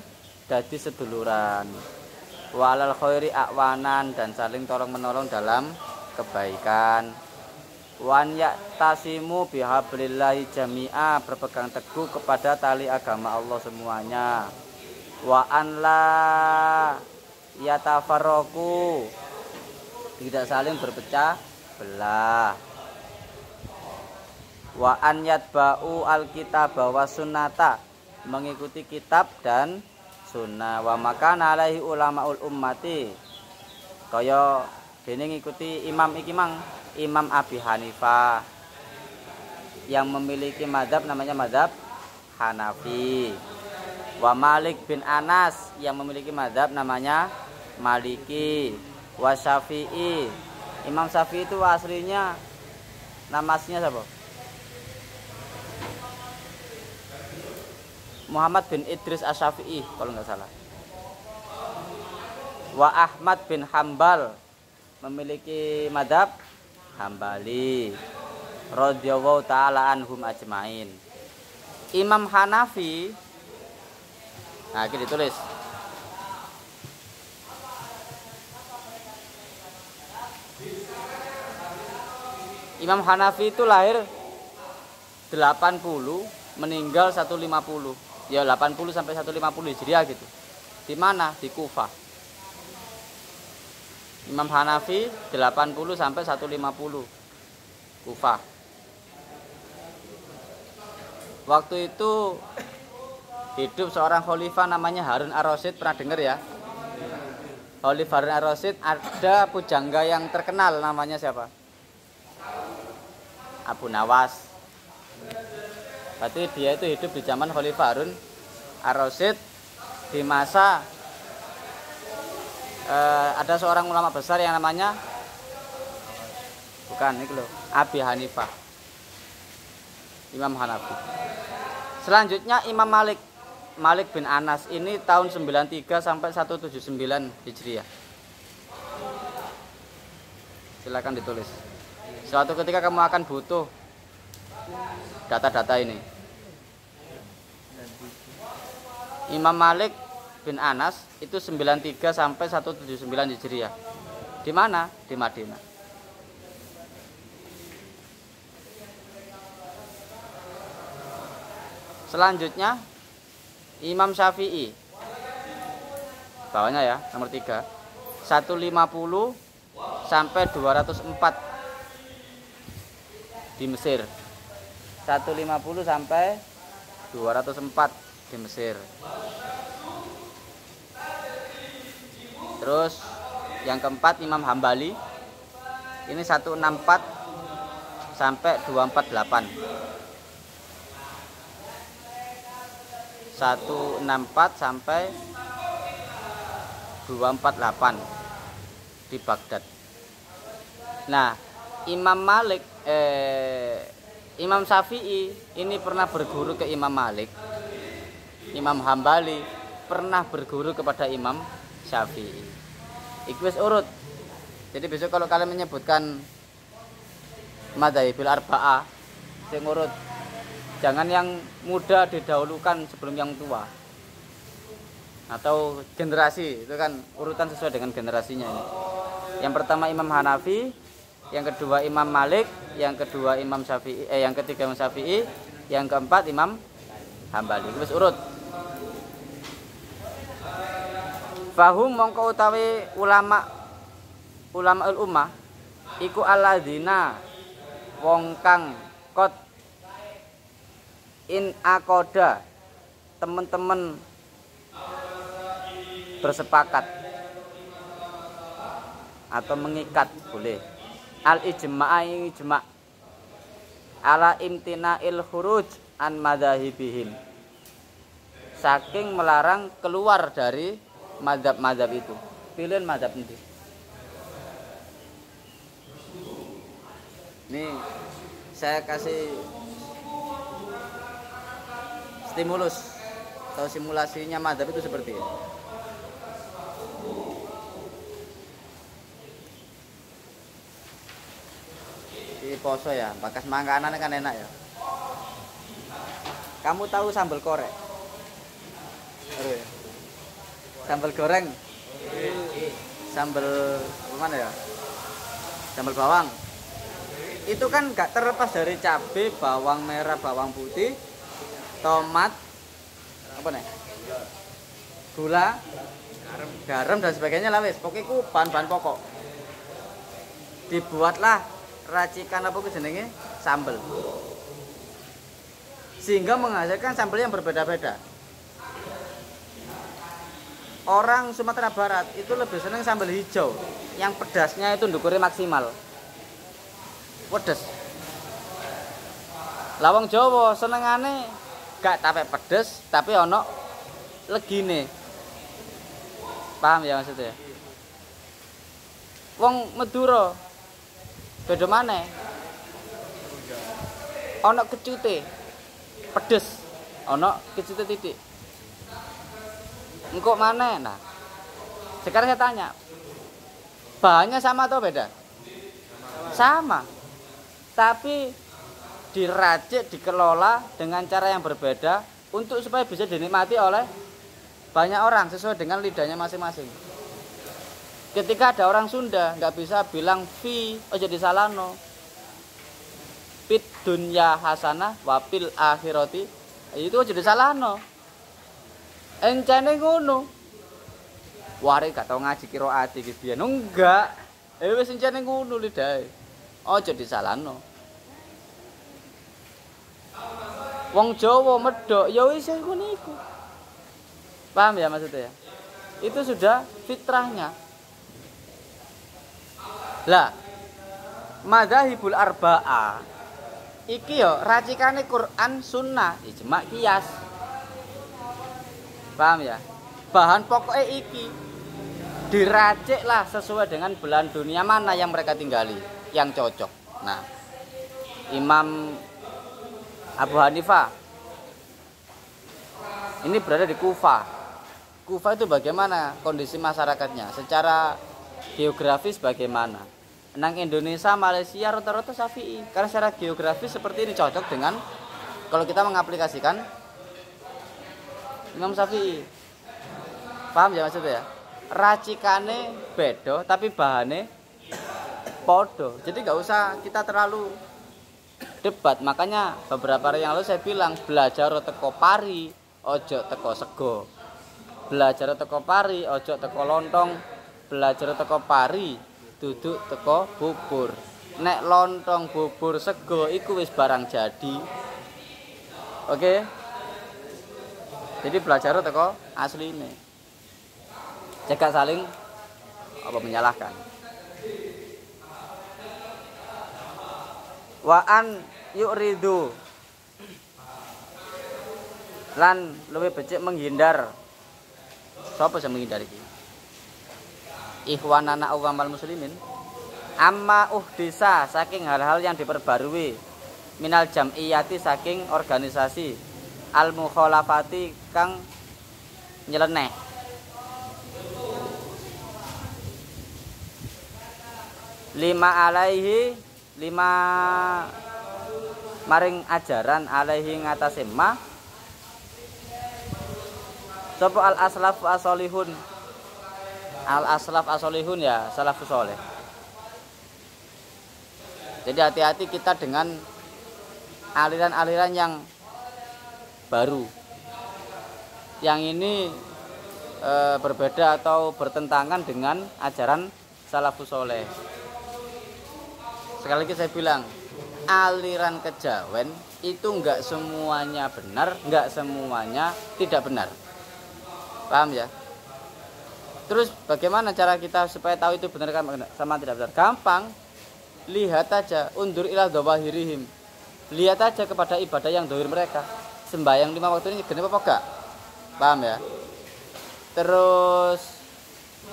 jadi seduluran. Wa alal khairi akwanan, dan saling tolong-menolong dalam kebaikan. Wan yaktasimu bihablillahi jami'a, berpegang teguh kepada tali agama Allah semuanya. Wa an la yatafarraqu, tidak saling berpecah belah. Wa an yatba'u alkitab wa sunnata, mengikuti kitab dan sunnah. Wa makana alaihi ulamaul ummati, kaya dene ngikuti imam iki mang, Imam Abi Hanifah yang memiliki mazhab namanya mazhab Hanafi. Wa Malik bin Anas yang memiliki mazhab namanya Maliki. Wa Syafi'i, Imam Syafi'i itu aslinya Nama aslinya siapa? Muhammad bin Idris Asy-Syafi'i kalau nggak salah. Wa Ahmad bin Hambal memiliki madhab Hambali radhiyallahu taala anhum ajmain. Imam Hanafi, nah ini ditulis. Imam Hanafi itu lahir 80, meninggal 150. Ya 80 sampai 150 Hijriah gitu. Di mana? Di Kufah. Imam Hanafi 80 sampai 150 Kufah. Waktu itu hidup seorang khalifah namanya Harun Ar-Rasyid, pernah dengar ya? Khalifah Harun Ar-Rasyid, ada pujangga yang terkenal namanya siapa? Abu Nawas. Berarti dia itu hidup di zaman Khalifah Harun Ar-Rasyid di masa ada seorang ulama besar yang namanya Abi Hanifah, Imam Hanafi. Selanjutnya Imam Malik bin Anas, ini tahun 93 sampai 179 Hijriah. Silakan ditulis. Suatu ketika kamu akan butuh data-data ini. Imam Malik bin Anas itu 93 sampai 179 Hijriah. Di mana? Di Madinah. Selanjutnya Imam Syafi'i. Bawahnya ya, nomor 3. 150 sampai 204 di Mesir. 150 sampai 204 di Mesir. Terus yang keempat Imam Hambali. Ini 164 sampai 248. 164 sampai 248 di Baghdad. Nah, Imam Syafi'i ini pernah berguru ke Imam Malik. Imam Hambali pernah berguru kepada Imam Syafi'i. Iku wis urut. Jadi besok kalau kalian menyebutkan madzhabil arba'ah, sing urut. Jangan yang muda didahulukan sebelum yang tua. Atau generasi, itu kan urutan sesuai dengan generasinya ini. Yang pertama Imam Hanafi, yang kedua Imam Malik, yang kedua Imam Syafi'i, yang ketiga Imam Syafi'i, yang keempat Imam Hambali. Wis urut. Fahum mongko utawi ulama ummah iku alladzina wong kang kot in akoda teman-teman bersepakat atau mengikat boleh al ijma' ala imtina'il khuruj an madzhabihim, saking melarang keluar dari mazhab-mazhab itu. Pilihan mazhab nanti. Ini saya kasih stimulus atau simulasinya mazhab itu seperti ini. Di poso ya, bakas makanan kan enak ya. Kamu tahu sambal korek? Sambal goreng, sambal mana ya? Sambal bawang. Itu kan gak terlepas dari cabai, bawang merah, bawang putih, tomat, apa nih? Gula, garam dan sebagainya lah wis. Pokoknya ku bahan-bahan pokok. Dibuatlah racikan apa jenenge sambal. Sehingga menghasilkan sambal yang berbeda-beda. Orang Sumatera Barat itu lebih senang sambal hijau, yang pedasnya itu ndukure maksimal. Pedes. Lawang Jawa senengane gak tapek pedes, tapi ono legine. Paham ya maksudnya? Wong Madura beda maneh. ana kecute. Pedes. Ana kecute titik. Engko maneh. Nah. Sekarang saya tanya. Bahannya sama atau beda? Sama. Tapi diracik, dikelola dengan cara yang berbeda untuk supaya bisa dinikmati oleh banyak orang sesuai dengan lidahnya masing-masing. Ketika ada orang Sunda nggak bisa bilang fi aja disalahno. Fit dunya hasanah wapil akhirati itu aja disalahno. Encene ngono. Ware gak tau ngaji qiraat iki biyen. Enggak. Wis encene ngono lidahe. Aja disalahno. Wong Jawa medhok ya wis ngono iku. Paham ya maksudnya? Itu sudah fitrahnya. Lah, madzhabul arba'ah iki ya racikane Quran, Sunnah, ijma' qiyas. Paham ya? Bahan pokoknya iki diraciklah sesuai dengan belahan dunia mana yang mereka tinggali, yang cocok. Nah, Imam Abu Hanifah ini berada di Kufah. Kufah itu bagaimana kondisi masyarakatnya? Secara geografis bagaimana? Nang Indonesia, Malaysia rata-rata Syafi'i. Karena secara geografis seperti ini cocok dengan kalau kita mengaplikasikan Imam Syafi'i. Paham ya maksudnya ya? Racikane beda tapi bahane podo. Jadi nggak usah kita terlalu debat. Makanya beberapa hari yang lalu saya bilang belajar teko pari, ojo teko sego. Belajar teko pari, ojo teko lontong. Belajar teko pari, duduk teko bubur. Nek lontong, bubur, sego iku wis barang jadi. Oke? Jadi belajar teko asline. Jaga saling menyalahkan. Wa an yu'ridu lan luwih becik menghindar. Sapa sing menghindar iki? Ikhwanana awamal muslimin amma uhdisa saking hal-hal yang diperbarui minal jam'iyati saking organisasi al mukhalafati kang nyeleneh lima maring ajaran alaihi ngatasé ma sapa al aslaf asolihun ya salafus saleh. Jadi hati-hati kita dengan aliran-aliran yang baru. Yang ini berbeda atau bertentangan dengan ajaran salafus saleh. Sekali lagi saya bilang, aliran kejawen itu enggak semuanya benar, enggak semuanya tidak benar. Paham ya? Terus bagaimana cara kita supaya tahu itu benar sama tidak benar? Gampang. Lihat aja, undur ila dzawahirihim. Lihat aja kepada ibadah yang dohir mereka. Sembahyang 5 waktu ini genep apa enggak? Paham ya? Terus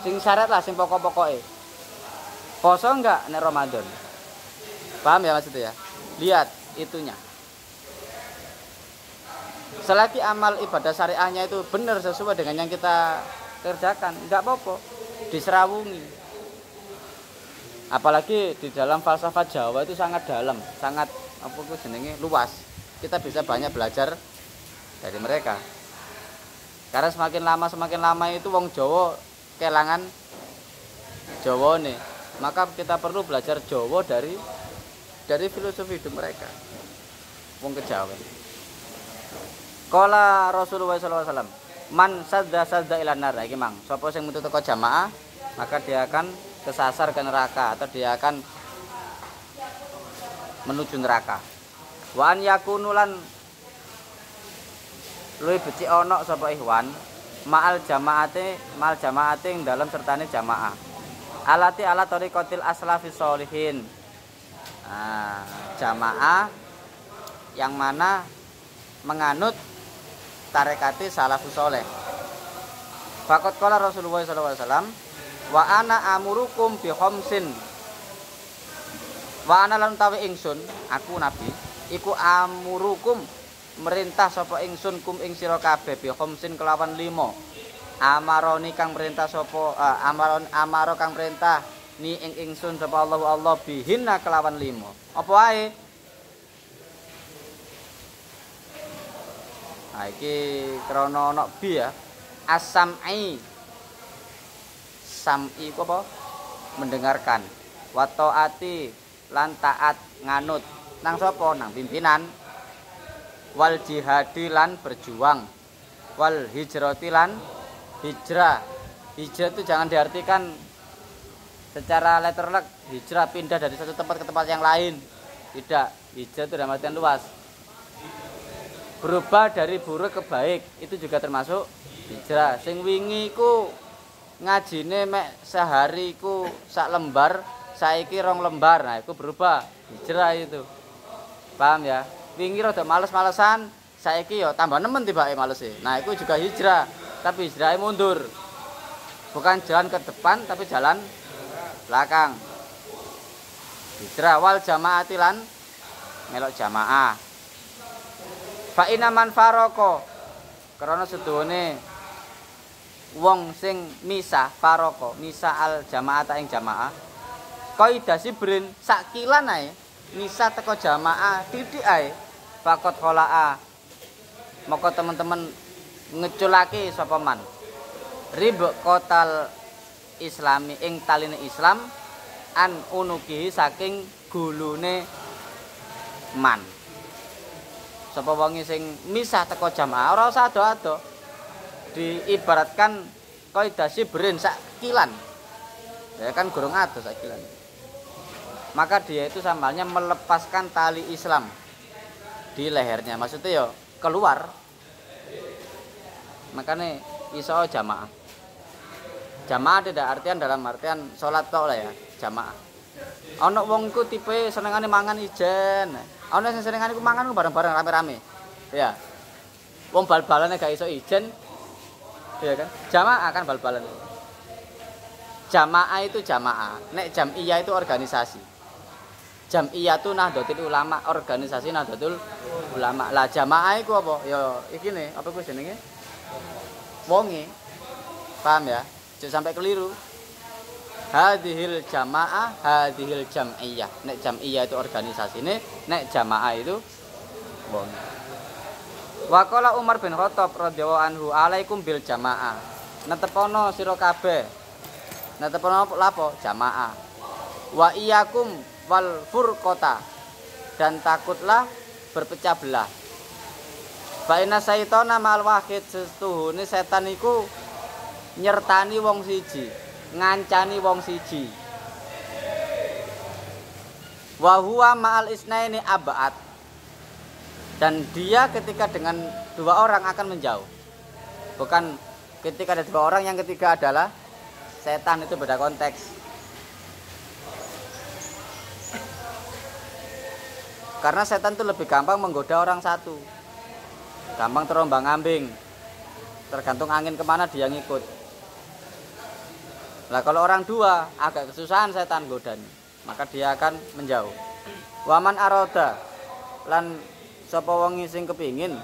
sing syarat lah, sing pokok-pokoke. Poso enggak nek Ramadan? Paham ya maksudnya ya? Lihat itunya. Selagi amal ibadah syariahnya itu benar sesuai dengan yang kita kerjakan, enggak apa-apa, diserawungi. Apalagi di dalam falsafah Jawa itu sangat dalam, sangat apa itu jenenge luas. Kita bisa banyak belajar dari mereka. Karena semakin lama itu wong Jawa kelangan Jawa nih. Maka kita perlu belajar Jawa dari filosofi hidup mereka. Wong kejawen. Qala Rasulullah sallallahu alaihi wasallam, man sadda ila nar iki mang. Sapa sing metu teko jamaah, maka dia akan kesasar ke neraka atau dia akan menuju neraka. Wa an yakunulan luwih becik ana sapa ikhwan ma'al jamaate ing dalam sertane jamaah. Alati ala tariqatil aslafis sholihin. Nah, jamaah yang mana menganut tarekati salafus soleh. Faqat qala Rasulullah sallallahu alaihi wasallam wa ana amurukum bi khamsin Wa ana lan utawi ingsun aku nabi iku amurukum merintah sapa ingsun kum ing sira kabeh bi khamsin kelawan 5 amaroni kang perintah sapa amaro kang perintah ni ing ingsun sapa Allah bihinna kelawan 5 apa wae. Nah iki krana ana bi ya as-sam'i sam'i ku apa mendengarkan wa taati lan taat nganut nang sapa nang pimpinan wal jihadi lan berjuang wal hijrati lan hijrah itu jangan diartikan secara letterlek hijrah pindah dari satu tempat ke tempat yang lain, tidak. Hijrah itu dalam artian luas, berubah dari buruk ke baik itu juga termasuk hijrah. Sing wingi ku ngajine mek sehari ku sak lembar saiki 2 lembar, nah itu berubah hijrah itu, paham ya? Wingi rada males-malesan, saiki yo tambah nemen tibake malese. Nah, itu juga hijrah, tapi hijrahnya mundur. Bukan jalan ke depan tapi jalan belakang. Hijrah wal jamaati lan melok jamaah. Fa inna man faroko karena seduhune wong sing misah faroko, misah al jamaata ing jamaah. Kaidah sibrin sakilan ae misah teko jamaah titik ae. Fakot khola'a maka teman-teman ngeculake sapa man rib kotal islami ing taline Islam an unuki saking gulune man. Sapa wonge sing misah teko jamaah ora usah ado-ado, diibaratkan kaidah sibrin sakilan ya kan gorong ado sakilan, maka dia itu sambalnya melepaskan tali Islam di lehernya, maksudnya ya keluar, makanya iso jamaah. Jamaah tidak artian dalam artian sholat tok lah ya, jamaah. Ono wong iku tipe senengane mangan ijen, ono sing senengane iku mangan bareng-bareng rame-rame, ya. Wong bal-balane gak iso ijen, ya kan? Jamaah kan bal-balan. Jamaah itu jamaah, nek jam'iyah itu organisasi. Jam'iyatu Nahdlatul Ulama, organisasi Nahdlatul Ulama. Lah jamaah iku apa? Ya iki ne, apa ku jenenge? Wonge. Paham ya? Jangan sampai keliru. Hadhil jamaah, hadhil jam'iyah. Nek jam'iyah itu organisasine, nek jamaah itu wonge. Wa qala Umar bin Khattab radhiyallahu anhu alaikum bil jamaah. Netepono sira kabeh. Netepono lapo? Jamaah. Wa iyyakum wal furqata dan takutlah berpecah belah. Fa inna syaitana ma'al wahid setuhune setan iku nyertani wong siji, ngancani wong siji. Wa huwa ma'al isnaini ab'ad. Dan dia ketika dengan 2 orang akan menjauh. Bukan ketika ada 2 orang yang ketiga adalah setan, itu beda konteks. Karena setan itu lebih gampang menggoda orang satu, gampang terombang-ambing, tergantung angin kemana dia ngikut. Lah kalau orang 2 agak kesusahan setan godanya, maka dia akan menjauh. Waman aroda lan sapa wong sing kepingin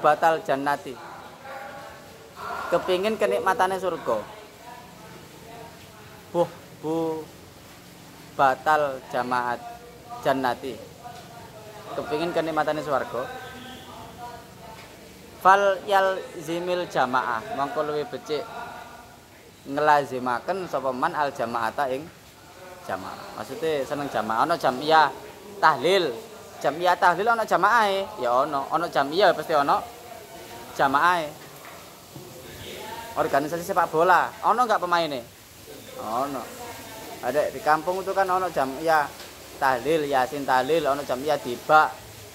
batal jannati, kepingin kenikmatannya surga. Batal jamaat jannati, kepingin kenikmatannya surga. Fal yal zimil jamaah, mongko luwih becik ngelazimaken sapa man al jamaata ing jamaah. Maksudnya seneng jamaah, ana jamiyah tahlil. Jamiyah tahlil ana jamaahe, ya ana jamiyah pasti ana jamaahe. Organisasi sepak bola, ono enggak pemainnya? Ono. Ada di kampung itu kan ono jam'iyah tahlil, yasin tahlil, ono jam'iyah dibak,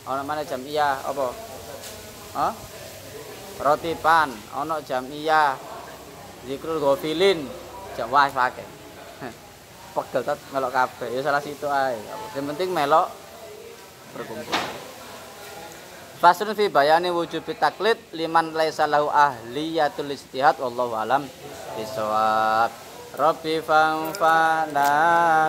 ono mana jam'iyah apa? Rotipan, ono jam'iyah zikrul ghafilin, wah pakai. Pegel tet melok kabeh, ya salah situ ae. Yang penting melok berkumpul. Faslun fi bayani wujubi taklid liman laisa lahu ahliyatul ijtihad wallahu alam bisawab. Rabbi fanfa'na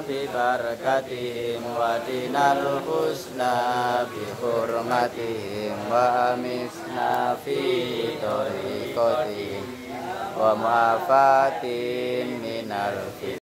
bi barakatihim wa dinal husna bi hurmatihim wa amisna fi tariqatihim wa mu'afatin minal